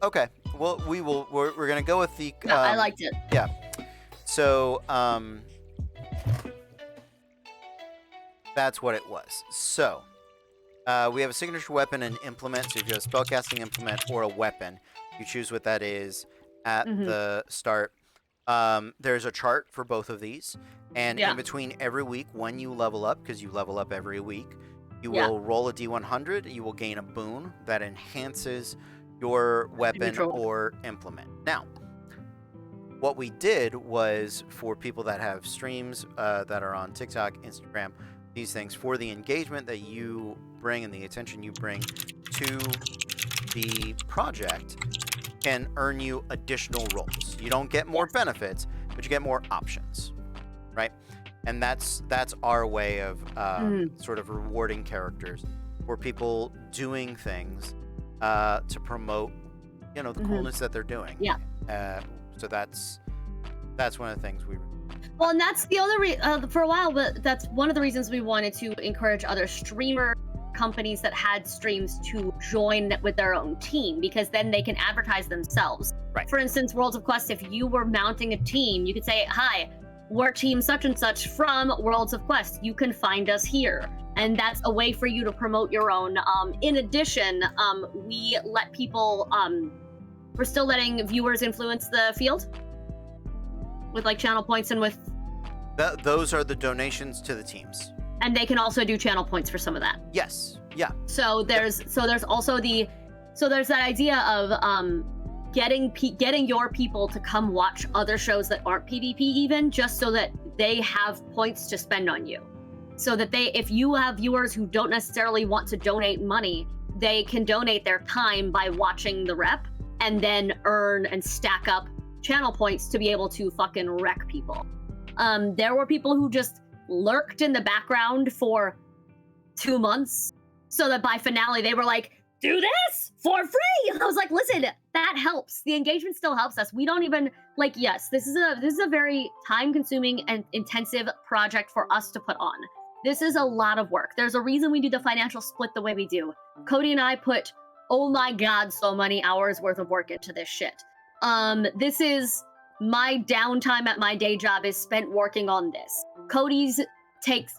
Okay. Well, we're gonna go with the. No, I liked it. Yeah. So that's what it was. So. We have a signature weapon and implement. So if you have a spellcasting implement or a weapon, you choose what that is at the start. There's a chart for both of these. And in between every week, when you level up, because you level up every week, you will roll a D100. You will gain a boon that enhances your weapon or implement. Now, what we did was, for people that have streams that are on TikTok, Instagram, these things, for the engagement that you bring and the attention you bring to the project, can earn you additional rolls. You don't get more benefits, but you get more options, right? And that's our way of sort of rewarding characters for people doing things to promote, the coolness that they're doing. Yeah. So that's one of the things we. Well, and that's the other for a while, but that's one of the reasons we wanted to encourage other streamer companies that had streams to join with their own team, because then they can advertise themselves. Right. For instance, Worlds of Quest, if you were mounting a team, you could say, hi, we're team such and such from Worlds of Quest. You can find us here. And that's a way for you to promote your own. In addition, we let people, we're still letting viewers influence the field with like channel points and with. Those are the donations to the teams. And they can also do channel points for some of that. Yes. Yeah. So there's also there's that idea of getting your people to come watch other shows that aren't PvP, even just so that they have points to spend on you. So that if you have viewers who don't necessarily want to donate money, they can donate their time by watching the rep and then earn and stack up channel points to be able to fucking wreck people. There were people who just lurked in the background for 2 months so that by finale they were like, do this for free. And I was like, listen, that helps. The engagement still helps us. We don't even yes, this is a very time consuming and intensive project for us to put on. This is a lot of work. There's a reason we do the financial split the way we do. Cody and I put, oh my God, so many hours worth of work into this shit. This is my downtime at my day job is spent working on this. Cody's takes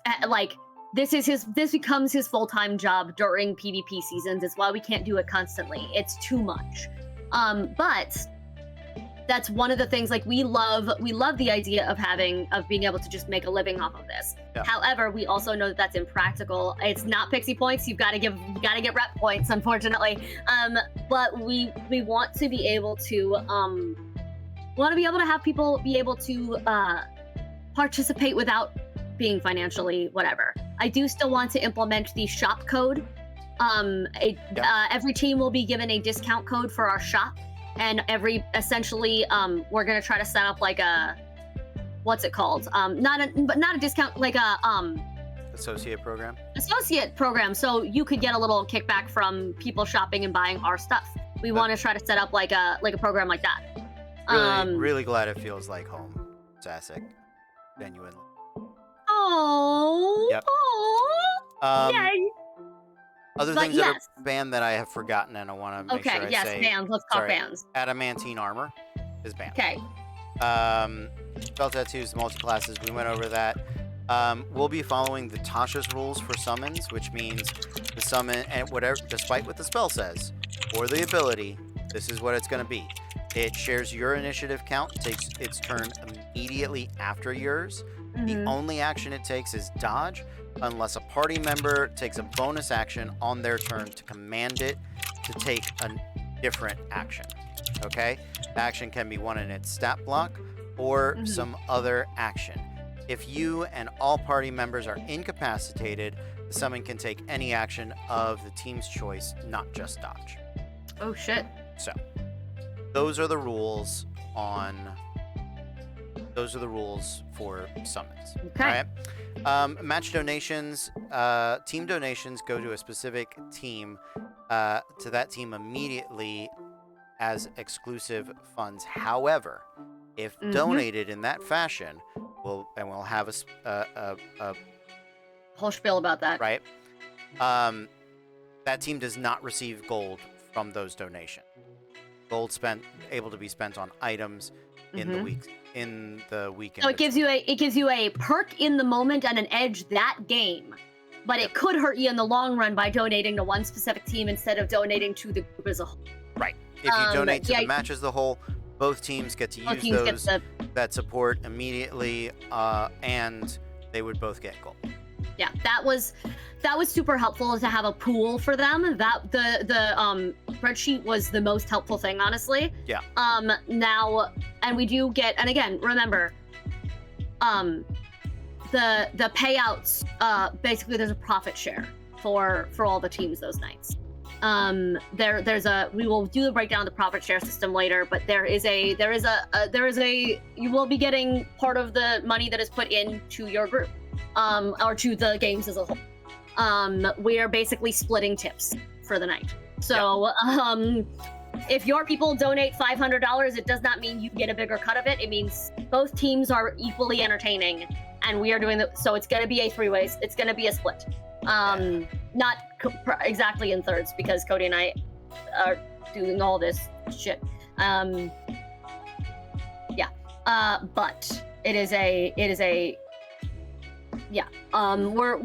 this becomes his full-time job during PvP seasons. It's why we can't do it constantly. It's too much. But that's one of the things, like, we love the idea of being able to just make a living off of this. Yeah. However, we also know that that's impractical. It's not pixie points. You gotta get rep points, unfortunately. But we want to be able to have people be able to participate without being financially whatever. I do still want to implement the shop code. Every team will be given a discount code for our shop, and essentially we're gonna try to set up like a, what's it called? Not a discount, like a associate program. So you could get a little kickback from people shopping and buying our stuff. We want to try to set up like a program like that. Really glad it feels like home, Sasek. Genuinely. Oh. Yep. Yay. Other things that are banned that I have forgotten, and I want to make sure I say. Bans. Let's talk bans. Adamantine armor is banned. Okay. Spell tattoos, multi-classes, we went over that. We'll be following the Tasha's rules for summons, which means the summon, and whatever, despite what the spell says, or the ability, this is what it's going to be. It shares your initiative count, takes its turn immediately after yours. The only action it takes is dodge, unless a party member takes a bonus action on their turn to command it to take a different action. Okay? The action can be one in its stat block or some other action. If you and all party members are incapacitated, the summon can take any action of the team's choice, not just dodge. Oh shit. So, those are the rules for summons. Okay. Right? Match donations, team donations go to a specific team, to that team immediately as exclusive funds. However, if donated in that fashion, we'll have a whole spiel about that. Right. That team does not receive gold from those donations. Gold able to be spent on items in the weekend. So it gives you a perk in the moment and an edge that game, but it could hurt you in the long run by donating to one specific team instead of donating to the group as a whole. Right. If you donate to the match as a whole, both teams get to use that support immediately, and they would both get gold. Yeah, that was super helpful to have a pool for them. That the spreadsheet was the most helpful thing, honestly. Yeah. Now, and we do get, and again, remember, the payouts, basically there's a profit share for all the teams those nights. We will do the breakdown of the profit share system later, but you will be getting part of the money that is put into your group, or to the games as a whole. We are basically splitting tips for the night. So, if your people donate $500, it does not mean you get a bigger cut of it. It means both teams are equally entertaining, and we are doing so it's going to be a three-ways. It's going to be a split. Not exactly in thirds, because Cody and I are doing all this shit. But it is a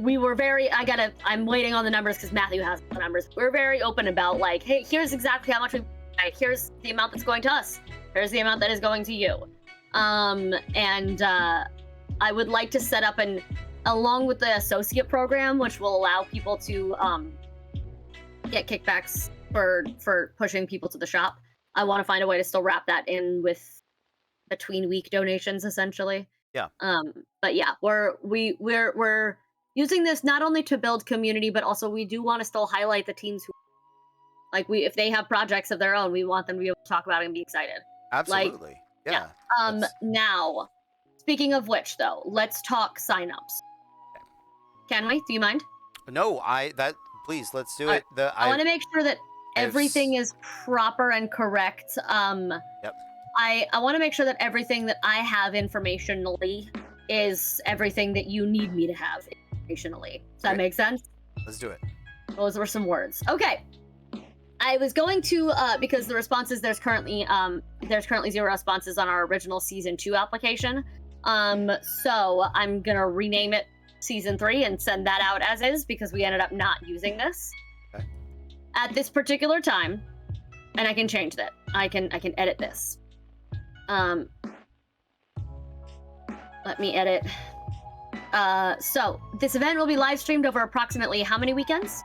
we were very, I'm waiting on the numbers because Matthew has the numbers. We're very open about, like, hey, here's exactly how much here's the amount that's going to us. Here's the amount that is going to you. I would like to set up along with the associate program, which will allow people to get kickbacks for pushing people to the shop. I want to find a way to still wrap that in with between week donations, essentially. Yeah. But yeah, we're using this not only to build community, but also we do want to still highlight the teams who, like, if they have projects of their own, we want them to be able to talk about it and be excited. Absolutely. Like, yeah. Now, speaking of which, though, let's talk signups. Okay. Can we? Do you mind? No, please, let's do it. I want to make sure that everything is proper and correct. Yep. I want to make sure that everything that I have informationally is everything that you need me to have informationally. Does that make sense? Let's do it. Those were some words. Okay. I was going to, because the responses, there's currently 0 responses on our original season 2 application. So I'm going to rename it season 3 and send that out as is, because we ended up not using this at this particular time. And I can change that. I can edit this. Let me edit. So this event will be live streamed over approximately how many weekends?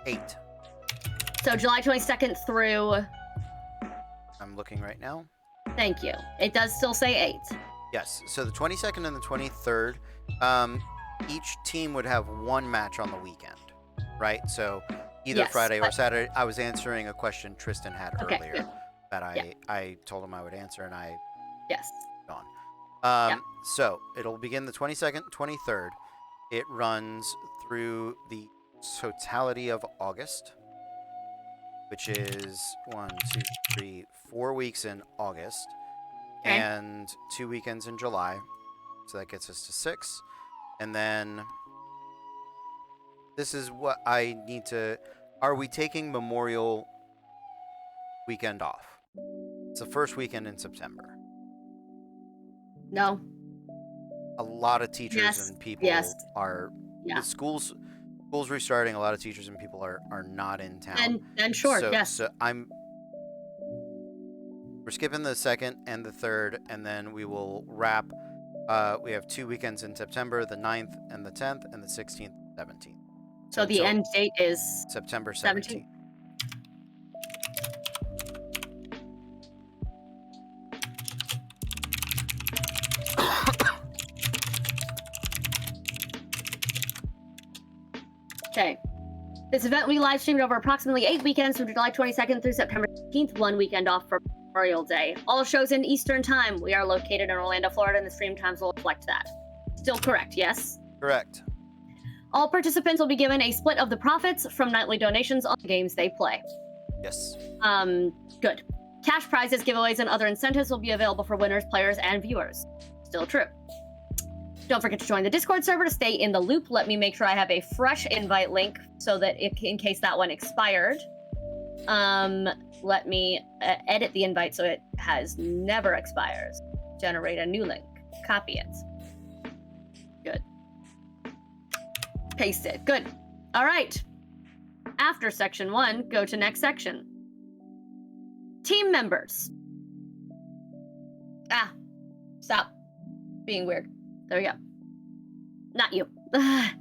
8. So July 22nd through... I'm looking right now. Thank you. It does still say 8. Yes, so the 22nd and the 23rd, each team would have one match on the weekend, right? So either Yes, Friday or Saturday. I was answering a question Tristan had Okay, earlier good. that Yeah. I told him I would answer, and I Yes. gone. Yeah. So it'll begin the 22nd, 23rd. It runs through the totality of August, which is 1, 2, 3, 4 weeks in August, Okay. and 2 weekends in July. So that gets us to 6. And then this is what I need to. Are we taking Memorial weekend off? It's the first weekend in September. No. A lot of teachers Yes. and people Yes. are. Yeah. With schools restarting, a lot of teachers and people are not in town. And sure, so, yes. So we're skipping the 2nd and the 3rd, and then we will wrap. We have 2 weekends in September, the 9th and the 10th, and the 16th and 17th. So the end date is September 17th. Okay. This event will be live streamed over approximately 8 weekends from July 22nd through September 15th, 1 weekend off for Memorial Day. All shows in Eastern Time. We are located in Orlando, Florida, and the stream times will reflect that. Still correct, yes? Correct. All participants will be given a split of the profits from nightly donations on the games they play. Yes. Good. Cash prizes, giveaways, and other incentives will be available for winners, players, and viewers. Still true. Don't forget to join the Discord server to stay in the loop. Let me make sure I have a fresh invite link so that in case that one expired. Let me edit the invite so it has never expires. Generate a new link. Copy it. Good. Paste it. Good. All right. After section 1, go to next section. Team members. Stop being weird. There we go. Not you.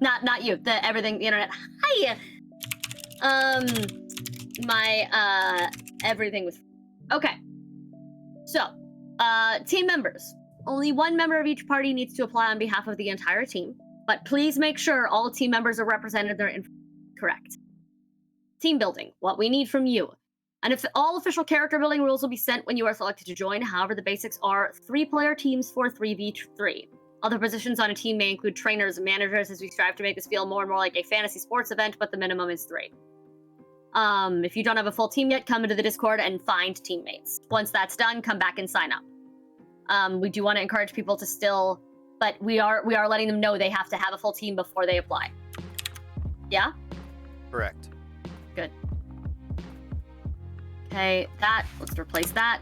not you. The internet. Hi. My everything was okay. So, team members. Only one member of each party needs to apply on behalf of the entire team, but please make sure all team members are represented. They're correct. Team building. What we need from you. And if all official character building rules will be sent when you are selected to join. However, the basics are 3-player teams for 3v3. Other positions on a team may include trainers and managers, as we strive to make this feel more and more like a fantasy sports event, but the minimum is 3. If you don't have a full team yet, come into the Discord and find teammates. Once that's done, come back and sign up. We do want to encourage people to still, but we are letting them know they have to have a full team before they apply. Yeah? Correct. Good. Okay, let's replace that.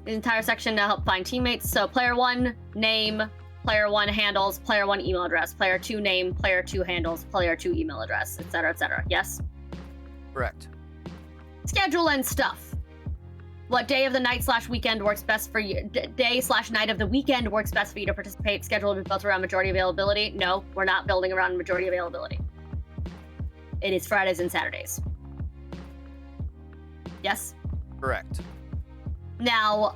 The entire section to help find teammates. So player 1, name, player 1 handles, player 1 email address, player 2 name, player 2 handles, player 2 email address, etc., etc. Yes? Correct. Schedule and stuff. What day of the night/weekend works best for you? Day/night of the weekend works best for you to participate. Schedule will be built around majority availability. No, we're not building around majority availability. It is Fridays and Saturdays. Yes? Correct. Now,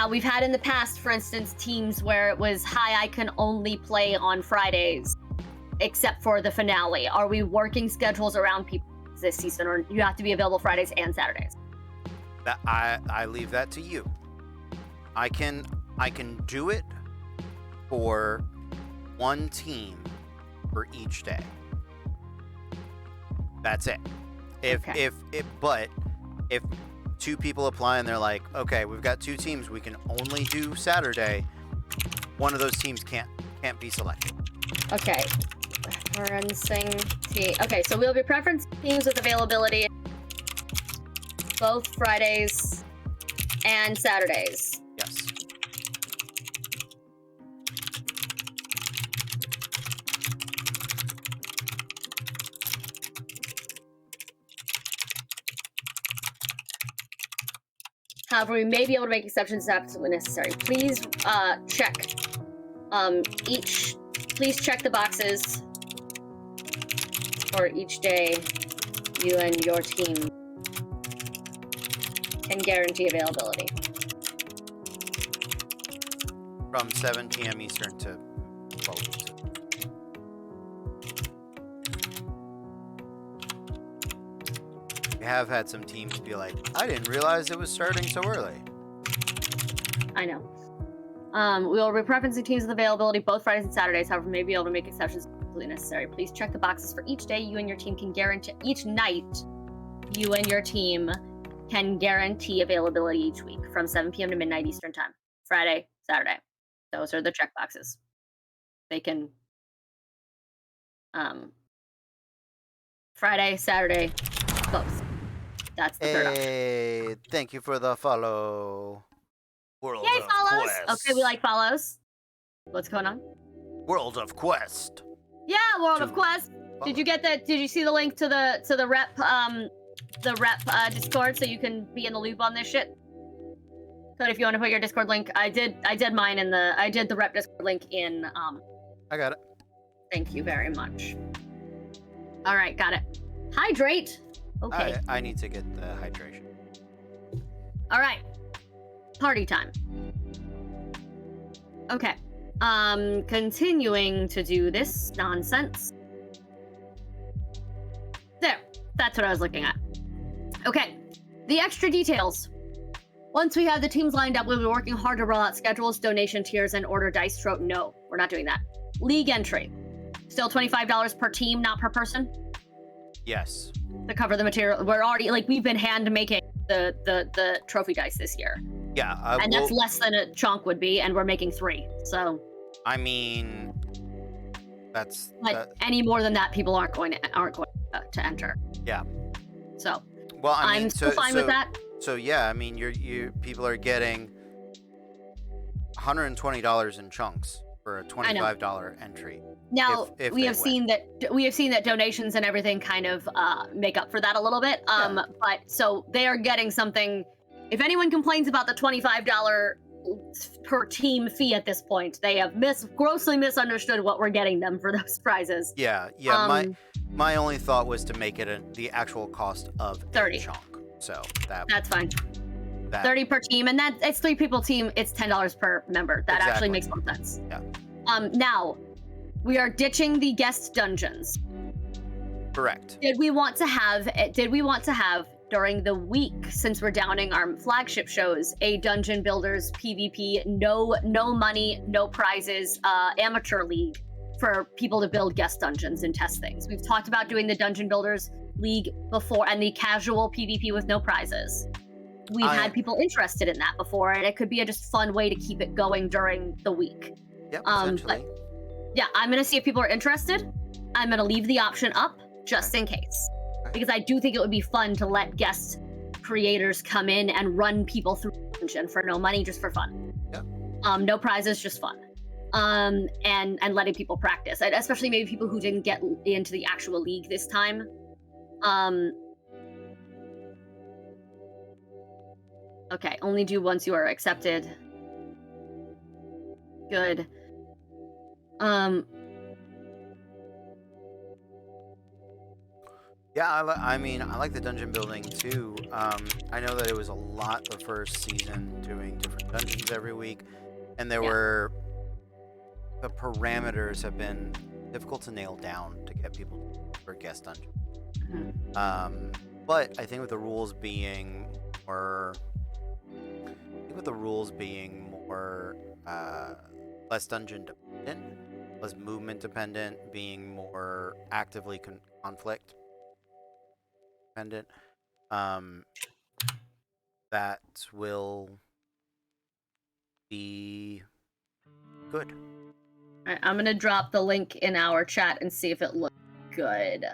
we've had in the past, for instance, teams where it was, hi, I can only play on Fridays, except for the finale. Are we working schedules around people this season, or you have to be available Fridays and Saturdays? That I leave that to you. I can do it for one team for each day. That's it. If 2 people apply and they're like, okay, we've got 2 teams, we can only do Saturday, one of those teams can't be selected. Okay. Referencing team. Okay, so we'll be preferencing teams with availability both Fridays and Saturdays. Yes. However, we may be able to make exceptions if absolutely necessary. Please check please check the boxes for each day you and your team can guarantee availability. From 7 p.m. Eastern to 12 Eastern. We have had some teams be like, I didn't realize it was starting so early. I know. We will be preferencing teams with availability both Fridays and Saturdays. However, we may be able to make exceptions if absolutely necessary. Please check the boxes for each day you and your team can guarantee. Each night, you and your team can guarantee availability each week from 7 p.m. to midnight Eastern time. Friday, Saturday. Those are the check boxes. They can Friday, Saturday, both. That's the third option. Hey, thank you for the follow. World Yay, of follows! Quest. Okay, we like follows. What's going on? World of Quest. Yeah, World of Quest. Did you get that? Did you see the link to the rep Discord so you can be in the loop on this shit? Cody, if you want to put your Discord link, I did mine in the I did the rep Discord link in I got it. Thank you very much. All right, got it. Hydrate. Okay. I need to get the hydration. All right. Party time. Okay. Continuing to do this nonsense. There. That's what I was looking at. Okay. The extra details. Once we have the teams lined up, we'll be working hard to roll out schedules, donation tiers, and order dice throat. No, we're not doing that. League entry. Still $25 per team, not per person? Yes. To cover the material. We're already, like, we've been hand making the trophy dice this year. Yeah. And that's less than a chunk would be, and we're making 3. So. I mean, that's. But any more than that, people aren't going to enter. Yeah. So. Well, I mean, I'm still fine with that. So yeah, I mean, you people are getting $120 in chunks for a $25 entry. Now if we have seen that donations and everything kind of make up for that a little bit. But so they are getting something. If anyone complains about the $25 per team fee at this point, they have grossly misunderstood what we're getting them for those prizes. Yeah. My only thought was to make it the actual cost of 30 a chunk. So that's fine. 30 per team, and it's 3 people team. It's $10 per member. That actually makes more sense. Yeah. Now we are ditching the guest dungeons. Correct. Did we want to have during the week, since we're downing our flagship shows, a Dungeon Builders PvP, no money, no prizes, amateur league for people to build guest dungeons and test things? We've talked about doing the Dungeon Builders League before and the casual PvP with no prizes. We've had people interested in that before, and it could be a just fun way to keep it going during the week. Yep, essentially. But yeah, I'm gonna see if people are interested. I'm gonna leave the option up just in case, because I do think it would be fun to let guest creators come in and run people through the dungeon for no money, just for fun. Yep. No prizes, just fun. And letting people practice, especially maybe people who didn't get into the actual league this time. Okay, only do once you are accepted. Good. Yeah, I mean, I like the dungeon building too. I know that it was a lot the first season doing different dungeons every week, and the parameters have been difficult to nail down to get people for guest dungeons. Mm-hmm. But I think with the rules being more, less dungeon dependent, less movement dependent, being more actively conflict dependent, that will be good. All right, I'm gonna drop the link in our chat and see if it looks good.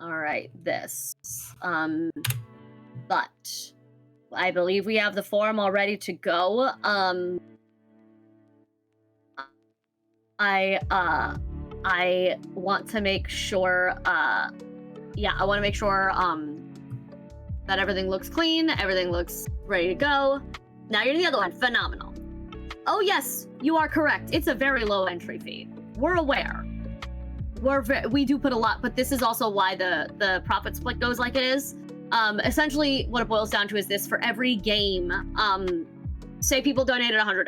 All right, this. But I believe we have the forum all ready to go. I want to make sure. I want to make sure. that everything looks clean, everything looks ready to go. Now you're the other one. Phenomenal. Oh yes, you are correct. It's a very low entry fee. We're aware. We do put a lot, but this is also why the profit split goes like it is. Essentially, what it boils down to is this: for every game, say people donated $100,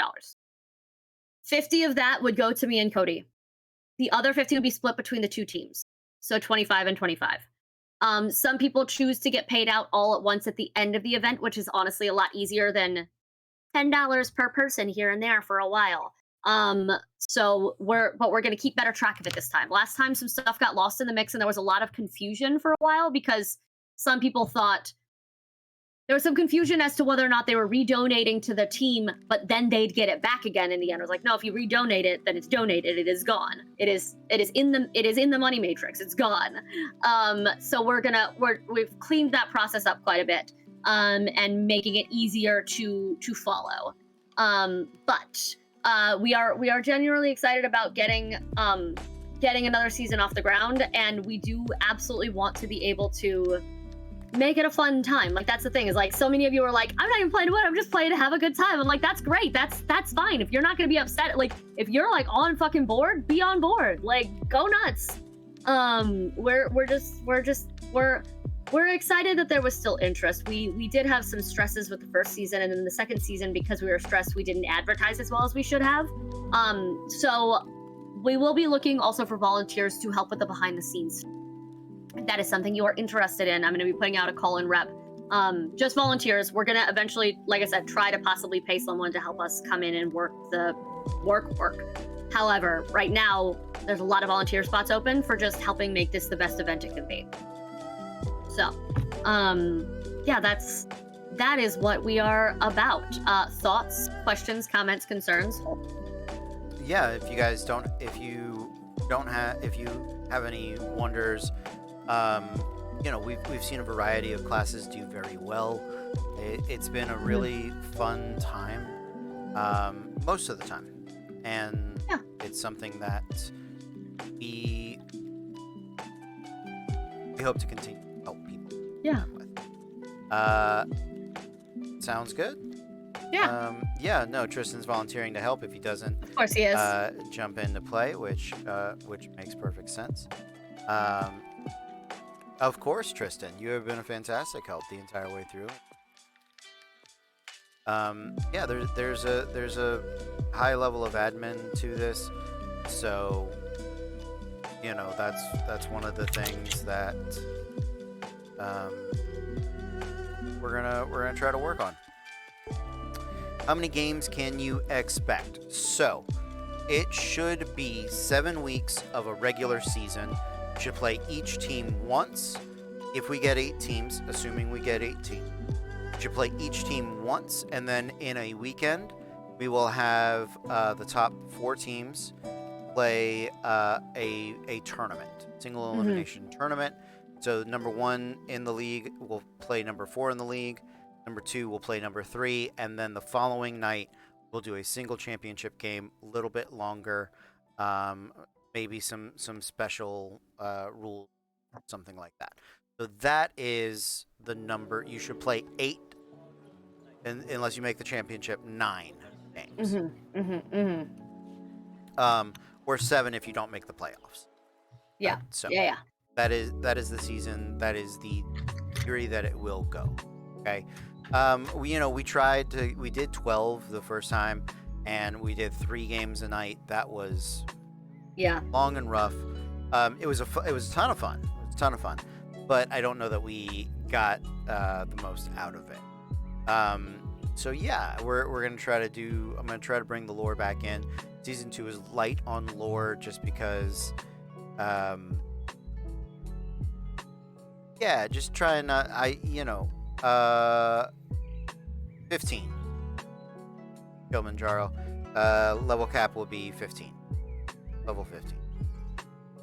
50 of that would go to me and Cody. The other 50 would be split between the two teams, so 25 and 25. Some people choose to get paid out all at once at the end of the event, which is honestly a lot easier than $10 per person here and there for a while. So we're going to keep better track of it this time. Last time some stuff got lost in the mix and there was a lot of confusion for a while because some people thought there was some confusion as to whether or not they were redonating to the team, but then they'd get it back again in the end. I was like, no, if you redonate it, then it's donated. It is gone. It is in the money matrix. It's gone. So we've cleaned that process up quite a bit, and making it easier to follow. But we are genuinely excited about getting another season off the ground, and we do absolutely want to be able to make it a fun time. Like, that's the thing, is like, so many of you are like, I'm not even playing to win, I'm just playing to have a good time. I'm like, that's great, that's fine. If you're not gonna be upset, like, if you're like on fucking board, be on board, like, go nuts. We're excited that there was still interest. We did have some stresses with the first season, and then the second season, because we were stressed, we didn't advertise as well as we should have. So we will be looking also for volunteers to help with the behind the scenes. If that is something you are interested in, I'm going to be putting out a call-in rep. Just volunteers. We're going to eventually, like I said, try to possibly pay someone to help us come in and work the work. However, right now, there's a lot of volunteer spots open for just helping make this the best event it can be. So, yeah, that is what we are about. Thoughts, questions, comments, concerns? Yeah, if you have any wonders, you know, we've seen a variety of classes do very well. It's been a really fun time, most of the time, and yeah, it's something that we hope to continue to help people. Yeah. With. Sounds good. Yeah. Yeah. No, Tristan's volunteering to help if he doesn't. Of course he is. Jump into play, which makes perfect sense. Of course, Tristan, you have been a fantastic help the entire way through. Yeah, there's a high level of admin to this, so you know that's one of the things that we're gonna try to work on. How many games can you expect? So it should be 7 weeks of a regular season. Should play each team once. If we get 8 teams, assuming we get 8 teams, should play each team once, and then in a weekend, we will have the top 4 teams play a tournament, single elimination tournament. So number 1 in the league will play number 4 in the league. Number 2 will play number 3, and then the following night we'll do a single championship game, a little bit longer. Maybe some special rules, something like that. So that is the number. You should play 8, unless you make the championship, 9 games. Or 7 if you don't make the playoffs. Yeah. So yeah. That is the season. That is the theory that it will go. Okay. We did 12 the first time, and we did 3 games a night. That was long and rough. It was a ton of fun. It was a ton of fun, but I don't know that we got the most out of it. So yeah, we're gonna try to do. I'm gonna try to bring the lore back in. Season 2 is light on lore just because. Yeah, just try not. 15. Kilimanjaro. Level cap will be 15. Level 15.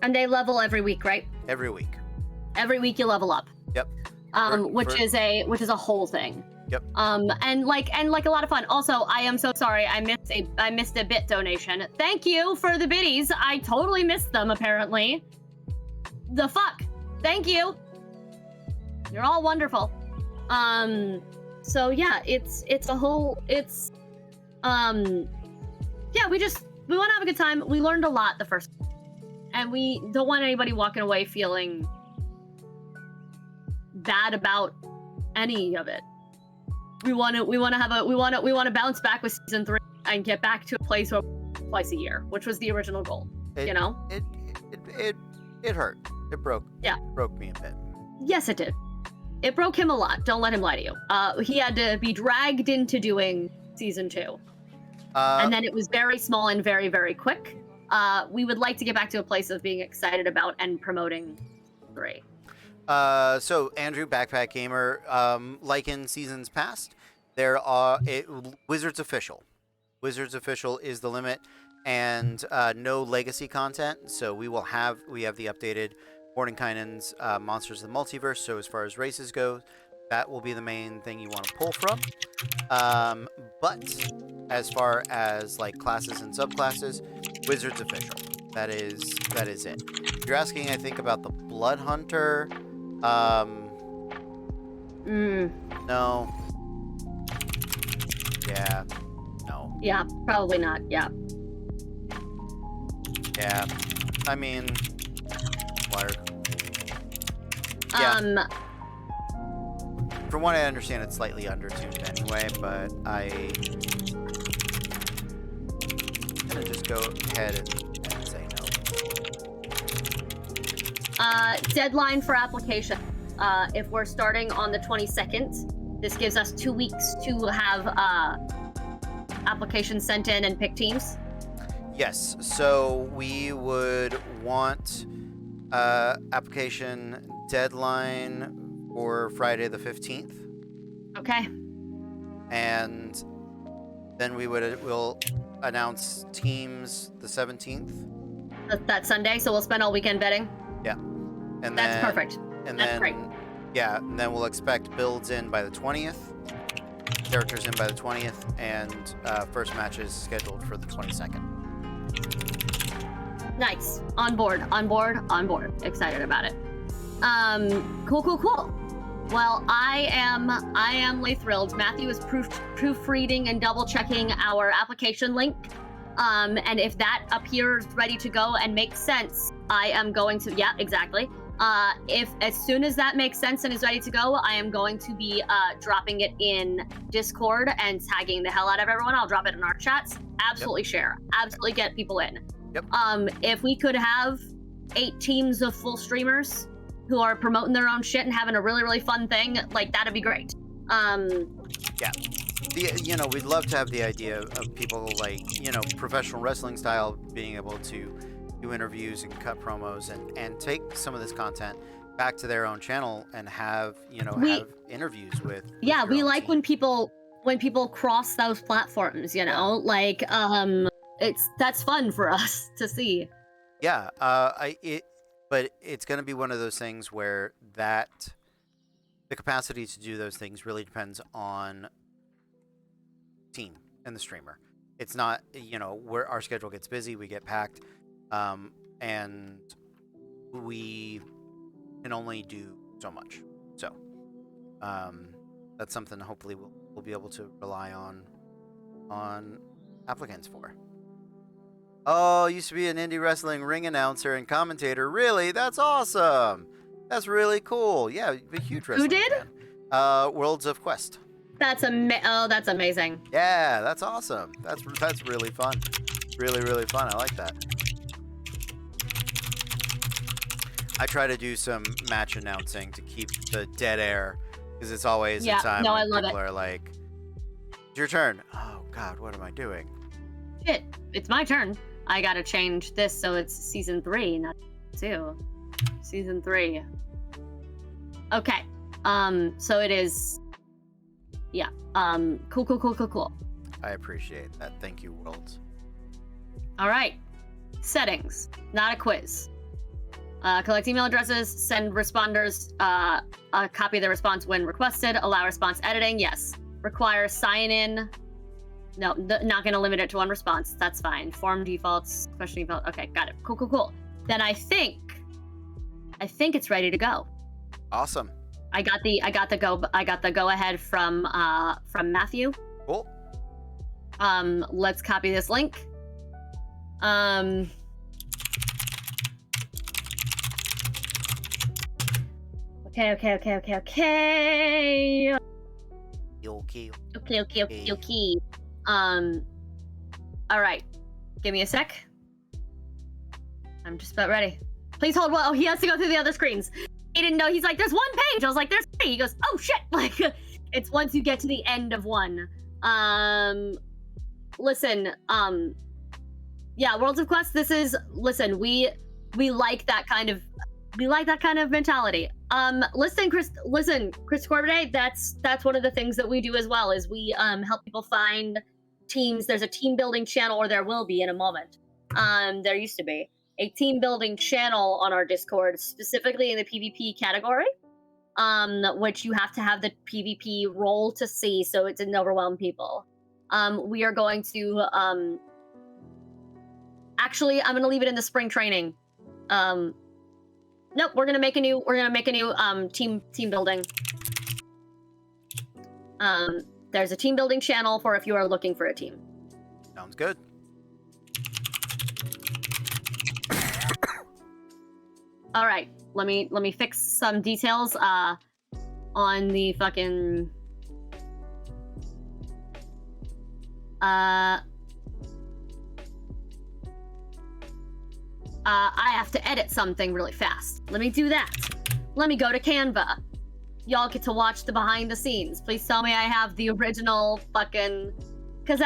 And they level every week, right? Every week. Every week you level up. Yep. Which is a whole thing. Yep. And like a lot of fun. Also, I am so sorry. I missed a bit donation. Thank you for the biddies. I totally missed them apparently. The fuck. Thank you. You're all wonderful. So yeah, it's a whole, yeah, we want to have a good time. We learned a lot the first, and we don't want anybody walking away feeling bad about any of it. We want to bounce back with season 3 and get back to a place where twice a year, which was the original goal. It hurt. It broke. Yeah. Broke me a bit. Yes, it did. It broke him a lot. Don't let him lie to you. He had to be dragged into doing season 2. And then it was very small and very, very quick. We would like to get back to a place of being excited about and promoting 3. So Andrew, Backpack Gamer, like in seasons past, Wizards Official. Wizards Official is the limit, and no legacy content. So we have the updated Mordenkainen's Monsters of the Multiverse. So as far as races go, that will be the main thing you want to pull from. But as far as like classes and subclasses, Wizards Official. That is it. If you're asking, I think, about the Blood Hunter. No. Yeah. No. Yeah, probably not. Yeah. Yeah. I mean, Larg. Yeah. From what I understand, it's slightly undertuned anyway, but I'm gonna just go ahead and say no. Deadline for application. If we're starting on the 22nd, this gives us 2 weeks to have applications sent in and pick teams. Yes, so we would want application deadline for Friday the 15th. Okay. And then we'll announce teams the 17th. That Sunday, so we'll spend all weekend vetting. Yeah. And that's perfect. And that's then, great. Yeah, and then we'll expect builds in by the 20th, characters in by the 20th, and first matches scheduled for the 22nd. Nice. On board. Excited about it. Cool. Well, I am thrilled. Matthew is proofreading and double checking our application link. And if that appears ready to go and makes sense, I am going to, yeah, exactly. If as soon as that makes sense and is ready to go, I am going to be dropping it in Discord and tagging the hell out of everyone. I'll drop it in our chats. Absolutely share. Absolutely get people in. Yep. If we could have 8 teams of full streamers who are promoting their own shit and having a really, really fun thing, like, that'd be great. Yeah. We'd love to have the idea of people like, professional wrestling style being able to do interviews and cut promos and take some of this content back to their own channel and have interviews with we like team. when people cross those platforms, like that's fun for us to see. Yeah, but it's going to be one of those things where the capacity to do those things really depends on team and the streamer. It's not, where our schedule gets busy, we get packed, and we can only do so much. So that's something hopefully we'll be able to rely on applicants for. Oh, used to be an indie wrestling ring announcer and commentator. Really? That's awesome. That's really cool. Yeah, a huge wrestling Who did? fan. Worlds of Quest. That's amazing. Yeah, that's awesome. That's really fun. Really, really fun. I like that. I try to do some match announcing to keep the dead air, because it's always a time when people are like, "It's your turn." Oh God, what am I doing? Shit, it's my turn. I gotta change this so it's season 3, not 2. Season 3. Okay. So it is. Yeah. Cool. I appreciate that. Thank you, Worlds. All right. Settings. Not a quiz. Collect email addresses. Send responders a copy of the response when requested. Allow response editing. Yes. Require sign in. No, not going to limit it to one response. That's fine. Form defaults. Question default. Okay, got it. Cool. Then I think it's ready to go. Awesome. I got the go ahead from Matthew. Cool. Let's copy this link. Okay. Okay. All right. Give me a sec. I'm just about ready. Please hold. Well, he has to go through the other screens. He didn't know. He's like, there's 1 page. I was like, there's 3. He goes, oh shit. Like, it's once you get to the end of one. Listen. Yeah, Worlds of Quest. Listen. We like that kind of. We like that kind of mentality. Listen, Chris Corbett, that's one of the things that we do as well, is we help people find teams. There's a team building channel, or there will be in a moment. There used to be a team building channel on our Discord, specifically in the PvP category, which you have to have the PvP role to see, so it didn't overwhelm people. We are going to actually, I'm gonna leave it in the spring training. Nope, we're gonna make a new team building. There's a team building channel for if you are looking for a team. Sounds good. All right, let me fix some details on the fucking I have to edit something really fast. Let me do that. Let me go to Canva. Y'all get to watch the behind the scenes. Please tell me I have the original fucking... Because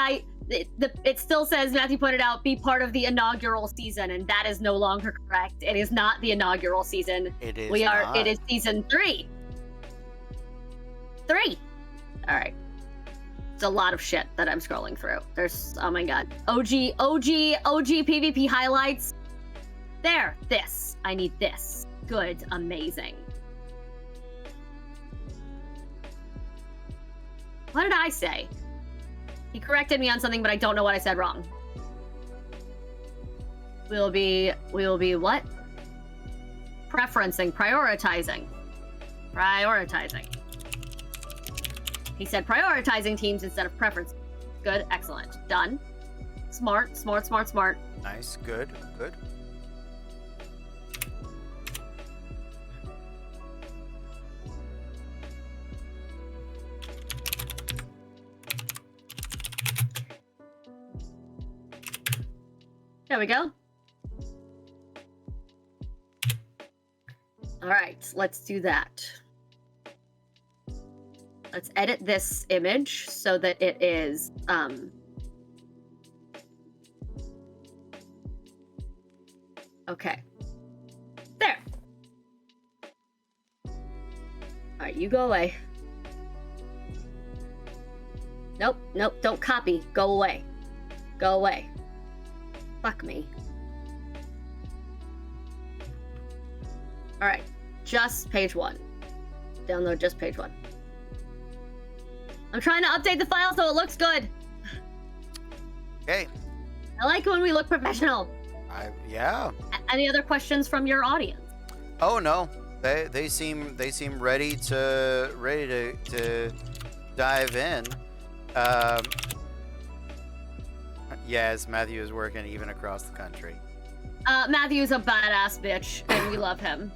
it still says, Matthew pointed out, be part of the inaugural season, and that is no longer correct. It is not the inaugural season. It is It is season 3. 3! Alright. It's a lot of shit that I'm scrolling through. There's, oh my god. OG PvP highlights. There, this. I need this. Good, amazing. What did I say? He corrected me on something, but I don't know what I said wrong. We will be what? Prioritizing. He said prioritizing teams instead of preference. Good, excellent. Done. Smart. Nice, good. There we go. All right, let's do that. Let's edit this image so that it is, okay. There. All right, you go away. Nope, don't copy. Go away. Fuck me. All right, just page 1. Download just page 1. I'm trying to update the file so it looks good. Okay. I like when we look professional. Yeah. Any other questions from your audience? Oh no, they seem ready to dive in. Yes, Matthew is working even across the country. Matthew's a badass bitch, and we love him.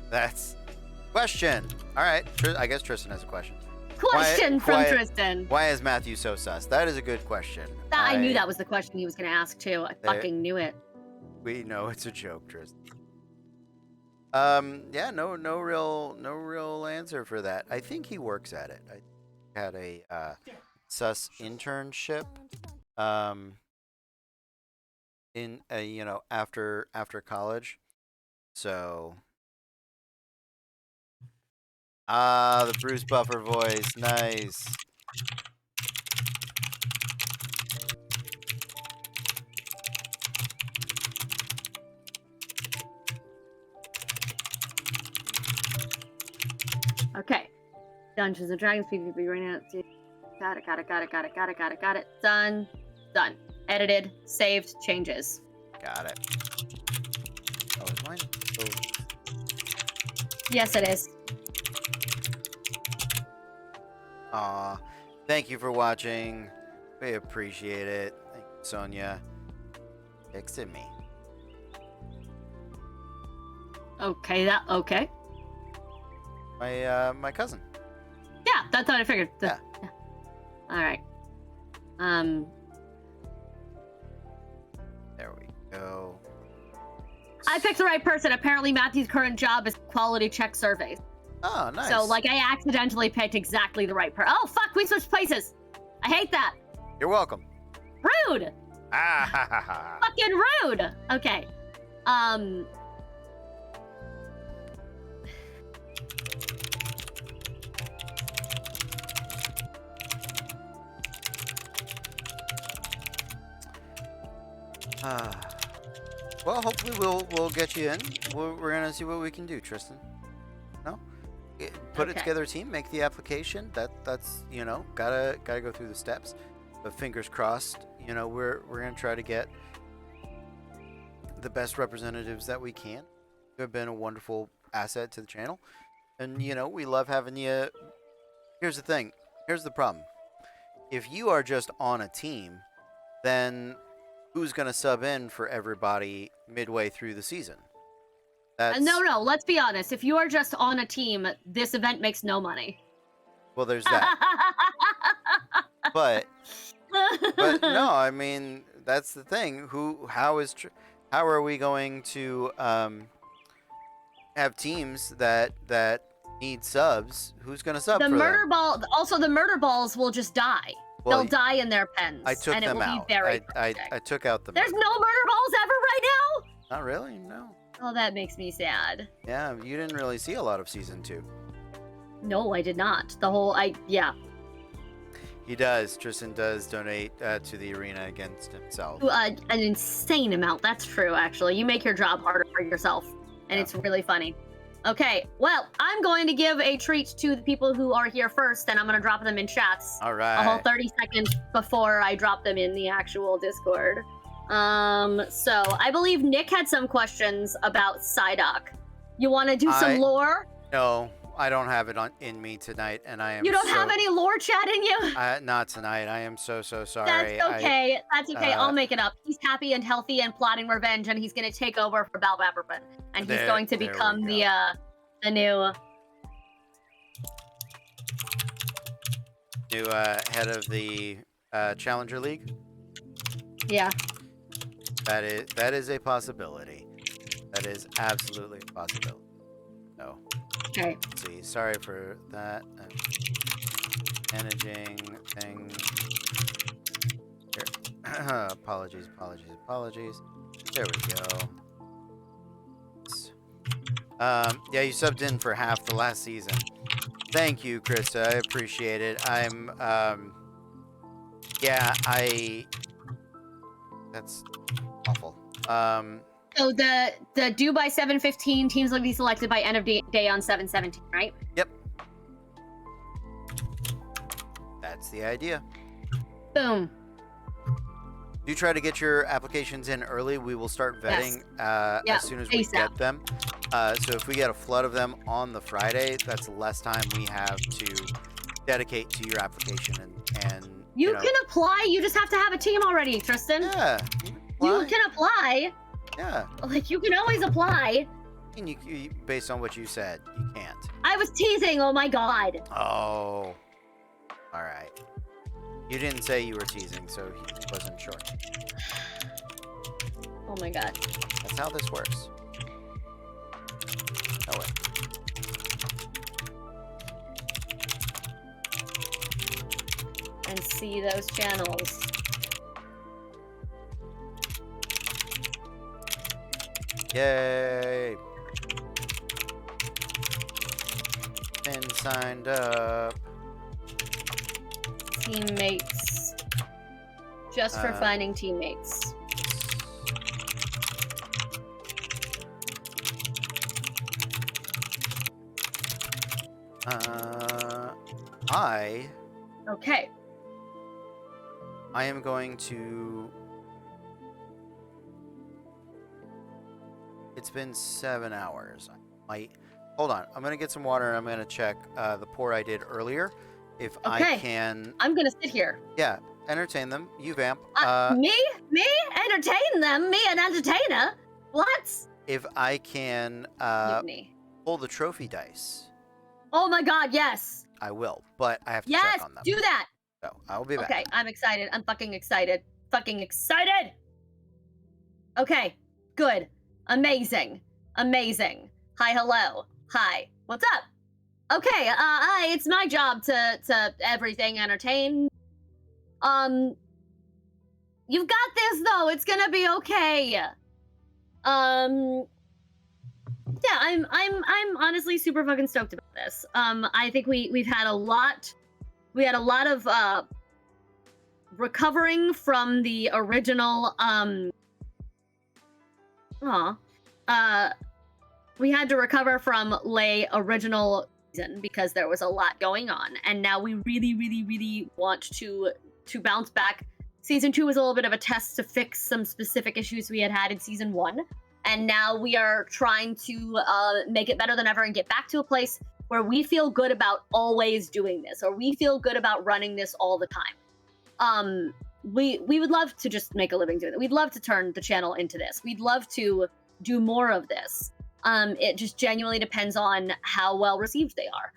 That's question. All right, I guess Tristan has a question. Question from Tristan. Why is Matthew so sus? That is a good question. I knew that was the question he was going to ask too. I fucking knew it. We know it's a joke, Tristan. Yeah, no real answer for that. I think he works at it. I had a sus internship. In after college, so the Bruce Buffer voice, nice. Okay, Dungeons and Dragons PvP right now. Got it. Done. Edited, saved, changes. Got it. Oh, is mine? Oh. Yes, it is. Aw, thank you for watching. We appreciate it. Thank you, Sonia. Texted me. Okay, okay. My cousin. Yeah, that's what I figured. Yeah. All right. There we go. I picked the right person. Apparently, Matthew's current job is quality check surveys. Oh, nice. So, like, I accidentally picked exactly the right person. Oh, fuck, we switched places. I hate that. You're welcome. Rude. Ah, ha, ha, ha. Fucking rude. Okay. Well, hopefully we'll get you in. We're gonna see what we can do, Tristan. No, put it Okay. together, team. Make the application. That's gotta go through the steps. But fingers crossed. We're gonna try to get the best representatives that we can. You have been a wonderful asset to the channel, and we love having you. Here's the thing. Here's the problem. If you are just on a team, then who's going to sub in for everybody midway through the season? No, let's be honest. If you are just on a team, this event makes no money. Well, there's that. but no, I mean, that's the thing. How are we going to have teams that need subs? Who's going to sub the for murder them? ball. Also, the murder balls will just die. Well, they'll die in their pens. I took and them it will out. Be very I took out the. There's no murder balls ever right now. Not really. No. Oh, that makes me sad. Yeah, you didn't really see a lot of season 2. No, I did not. Yeah. He does. Tristan does donate to the arena against himself. An insane amount. That's true, actually. You make your job harder for yourself, and Yeah. it's really funny. Okay, well, I'm going to give a treat to the people who are here first, and I'm going to drop them in chats. All A whole right. 30 seconds before I drop them in the actual Discord. So I believe Nick had some questions about Psyduck. You want to do some lore? No, I don't have it in me tonight, and I am. You don't have any lore chat in you? Not tonight. I am so sorry. That's okay. That's okay. I'll make it up. He's happy and healthy and plotting revenge, and he's going to take over for Balvaperpin. And he's going to become the new head of the Challenger League. Yeah. That is a possibility. That is absolutely a possibility. So. Okay. Let's see. Sorry for that. Managing thing. Here. Apologies. There we go. Yeah, you subbed in for half the last season. Thank you, Krista. I appreciate it. That's awful. So the due by 7:15 teams will be selected by end of day on 7:17, right? Yep. That's the idea. Boom. Do try to get your applications in early. We will start vetting as soon as we get them. So if we get a flood of them on the Friday, that's less time we have to dedicate to your application. And you can apply. You just have to have a team already, Tristan. Yeah. You can apply. Yeah. Like, you can always apply. And you, based on what you said, you can't. I was teasing. Oh my god. Oh. All right. You didn't say you were teasing, so he wasn't sure. Oh my god. That's how this works. Oh wait. And see those channels. Yay! Been signed up. Teammates. Just for finding teammates. Okay. I am going to. It's been 7 hours. Hold on. I'm gonna get some water and I'm gonna check the pour I did earlier. if Okay. I can, I'm gonna sit here. yeah, entertain them. You vamp. Me? Entertain them? Me, an entertainer? What? If I can Mutiny. pull the trophy dice, Oh my God! Yes. I will. But I have to Yes. check on them. Do that. So I'll be back. Okay. I'm excited. I'm fucking excited. Fucking excited. Okay. Good. Amazing. Amazing. Hi. Hello. Hi. What's up? Okay. Hi. It's my job to everything entertain. You've got this though. It's gonna be okay. Yeah, I'm honestly super fucking stoked about this. I think we had a lot of recovering from the original we had to recover from Lay original season because there was a lot going on, and now we really want to bounce back. Season 2 was a little bit of a test to fix some specific issues we had in season 1, and now we are trying to make it better than ever and get back to a place where we feel good about always doing this, or we feel good about running this all the time. We would love to just make a living doing it. We'd love to turn the channel into this. We'd love to do more of this. It just genuinely depends on how well received they are.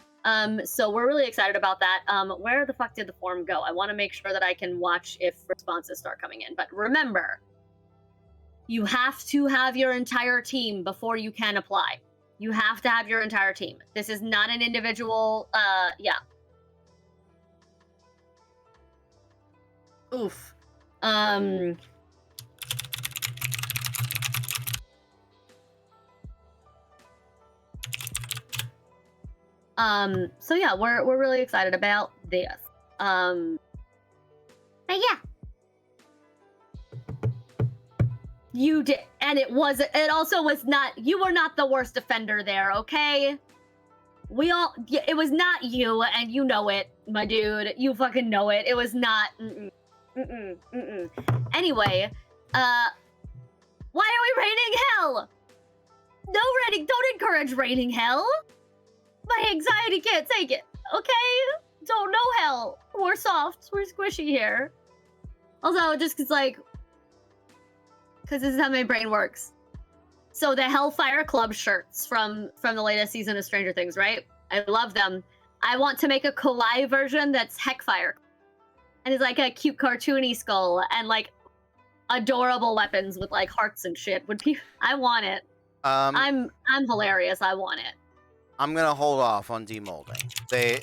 So we're really excited about that. Where the fuck did the form go? I want to make sure that I can watch if responses start coming in. But remember, you have to have your entire team before you can apply. You have to have your entire team. This is not an individual, yeah. Oof. So yeah, we're really excited about this. But yeah. You did, and it also was not, you were not the worst offender there, okay? It was not you, and you know it, my dude. You fucking know it. It was not, Anyway, why are we raining hell? No raining, don't encourage raining hell. My anxiety can't take it, okay? Don't know hell. We're soft, we're squishy here. Also, just cause this is how my brain works. So the Hellfire Club shirts from the latest season of Stranger Things, right? I love them. I want to make a kawaii version that's Heckfire. And it's like a cute cartoony skull and like adorable weapons with like hearts and shit. I want it. I'm hilarious. I want it. I'm gonna hold off on demolding. They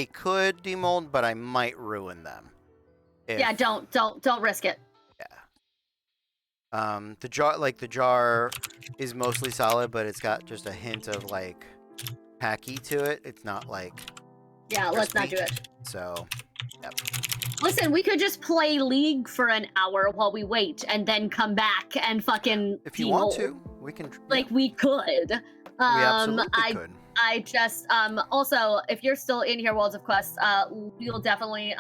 could demold, but I might ruin them. Yeah, don't risk it. The jar is mostly solid, but it's got just a hint of like tacky to it. It's not like let's not do it. So, yep. Listen, we could just play League for an hour while we wait, and then come back and fucking. If you want to, we can. Like we could. We absolutely could. I just also, if you're still in here, Worlds of Quest, we'll definitely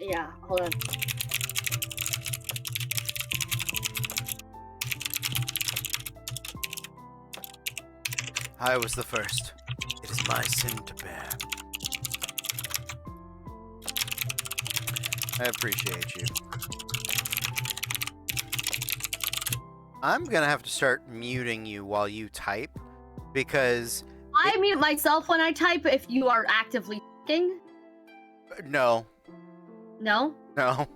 yeah. Hold on. I was the first. It is my sin to bear. I appreciate you. I'm gonna have to start muting you while you type, because... I mute myself when I type if you are actively talking. No. No? No.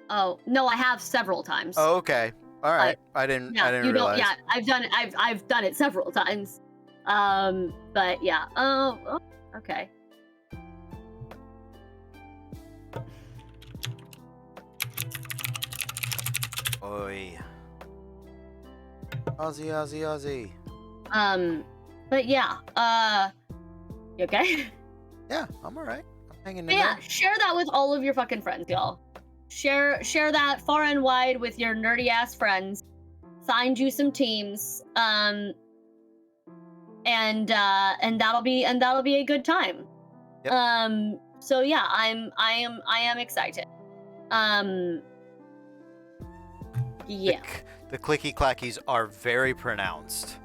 Oh, no, I have several times. Oh, okay. All right. I didn't realize. Yeah, I've done it. I've done it several times. But yeah. Oh, okay. Oi. Aussie. But yeah. You okay? Yeah, I'm alright. I'm hanging in there. Yeah, share that with all of your fucking friends, y'all. Share that far and wide with your nerdy ass friends. Find you some teams. And that'll be a good time. Yep. So yeah, I am excited. Yeah. The clicky clackies are very pronounced.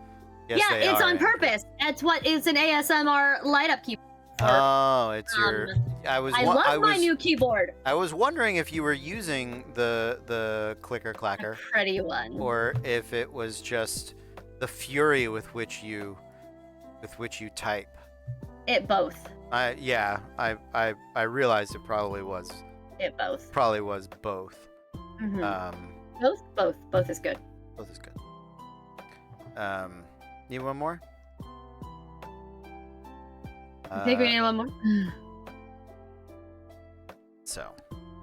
Yes, yeah, it's on purpose. That's what is an ASMR light up keep Oh, it's your. I love my new keyboard. I was wondering if you were using the clicker clacker, a pretty one, or if it was just the fury with which you type. It both. Yeah, I realized it probably was. It both. Probably was both. Both is good. Both is good. Need one more? I think we need one more.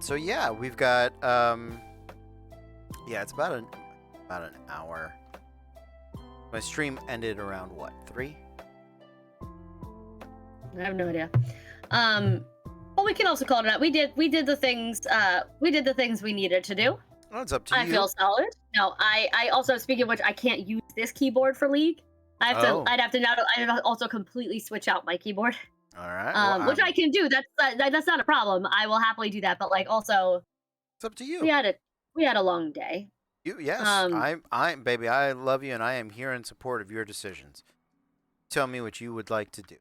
So yeah, we've got yeah, it's about an hour. My stream ended around what, 3? I have no idea. Well, we can also call it out. We did the things we needed to do. Well, it's up to you. I feel solid. No, I also, speaking of which, I can't use this keyboard for League. I'd have to also completely switch out my keyboard. All right. Well, which I can do. That's not a problem. I will happily do that. But like, also, it's up to you. We had a long day. Yes. I'm baby. I love you, and I am here in support of your decisions. Tell me what you would like to do.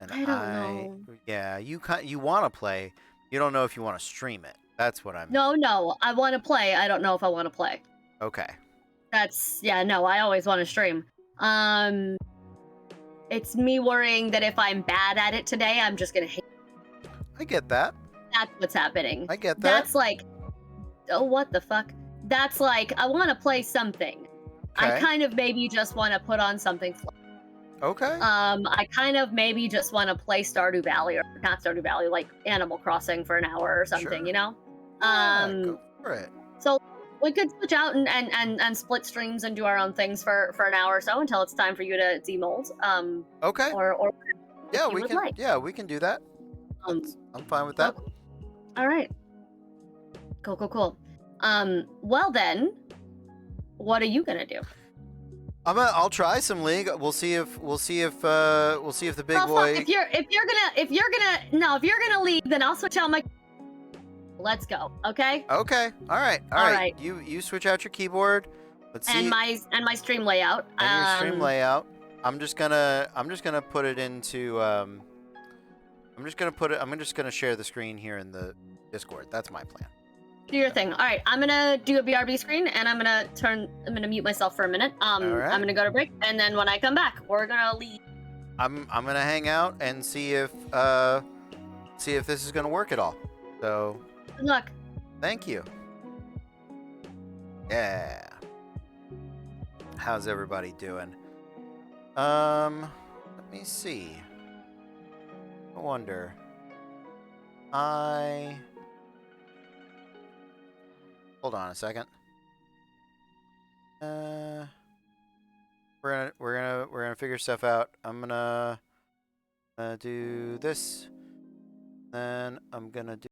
And I don't know. Yeah, you want to play. You don't know if you want to stream it. That's what I'm. No. I want to play. I don't know if I want to play. Okay. No. I always want to stream. It's me worrying that if I'm bad at it today, I'm just gonna hate it. I get that. That's what's happening. I get that. That's like, oh, what the fuck? That's like, I want to play something. Okay. I kind of maybe just want to put on something. Okay. I kind of maybe just want to play Stardew Valley, or not Stardew Valley, like Animal Crossing for an hour or something, Sure. you know? Go for it. So we could switch out and split streams and do our own things for an hour or so until it's time for you to demold. Okay. Or yeah, we can. Like. Yeah, we can do that. I'm fine with that. Okay. All right. Cool. Well then, what are you gonna do? I'll try some League. We'll see if the big boy. If you're gonna League, then I'll switch out my. Let's go. Okay. Okay. All right. You switch out your keyboard. Let's see. And my stream layout. And your stream layout. I'm just gonna put it into. I'm just gonna share the screen here in the Discord. That's my plan. Do your thing. All right. I'm gonna do a BRB screen, and I'm gonna mute myself for a minute. All right. I'm gonna go to break, and then when I come back, we're gonna leave. I'm gonna hang out and see if this is gonna work at all. So. Good luck. Thank you. Yeah. How's everybody doing? Let me see. I wonder. Hold on a second. We're gonna figure stuff out. I'm gonna do this. Then I'm gonna do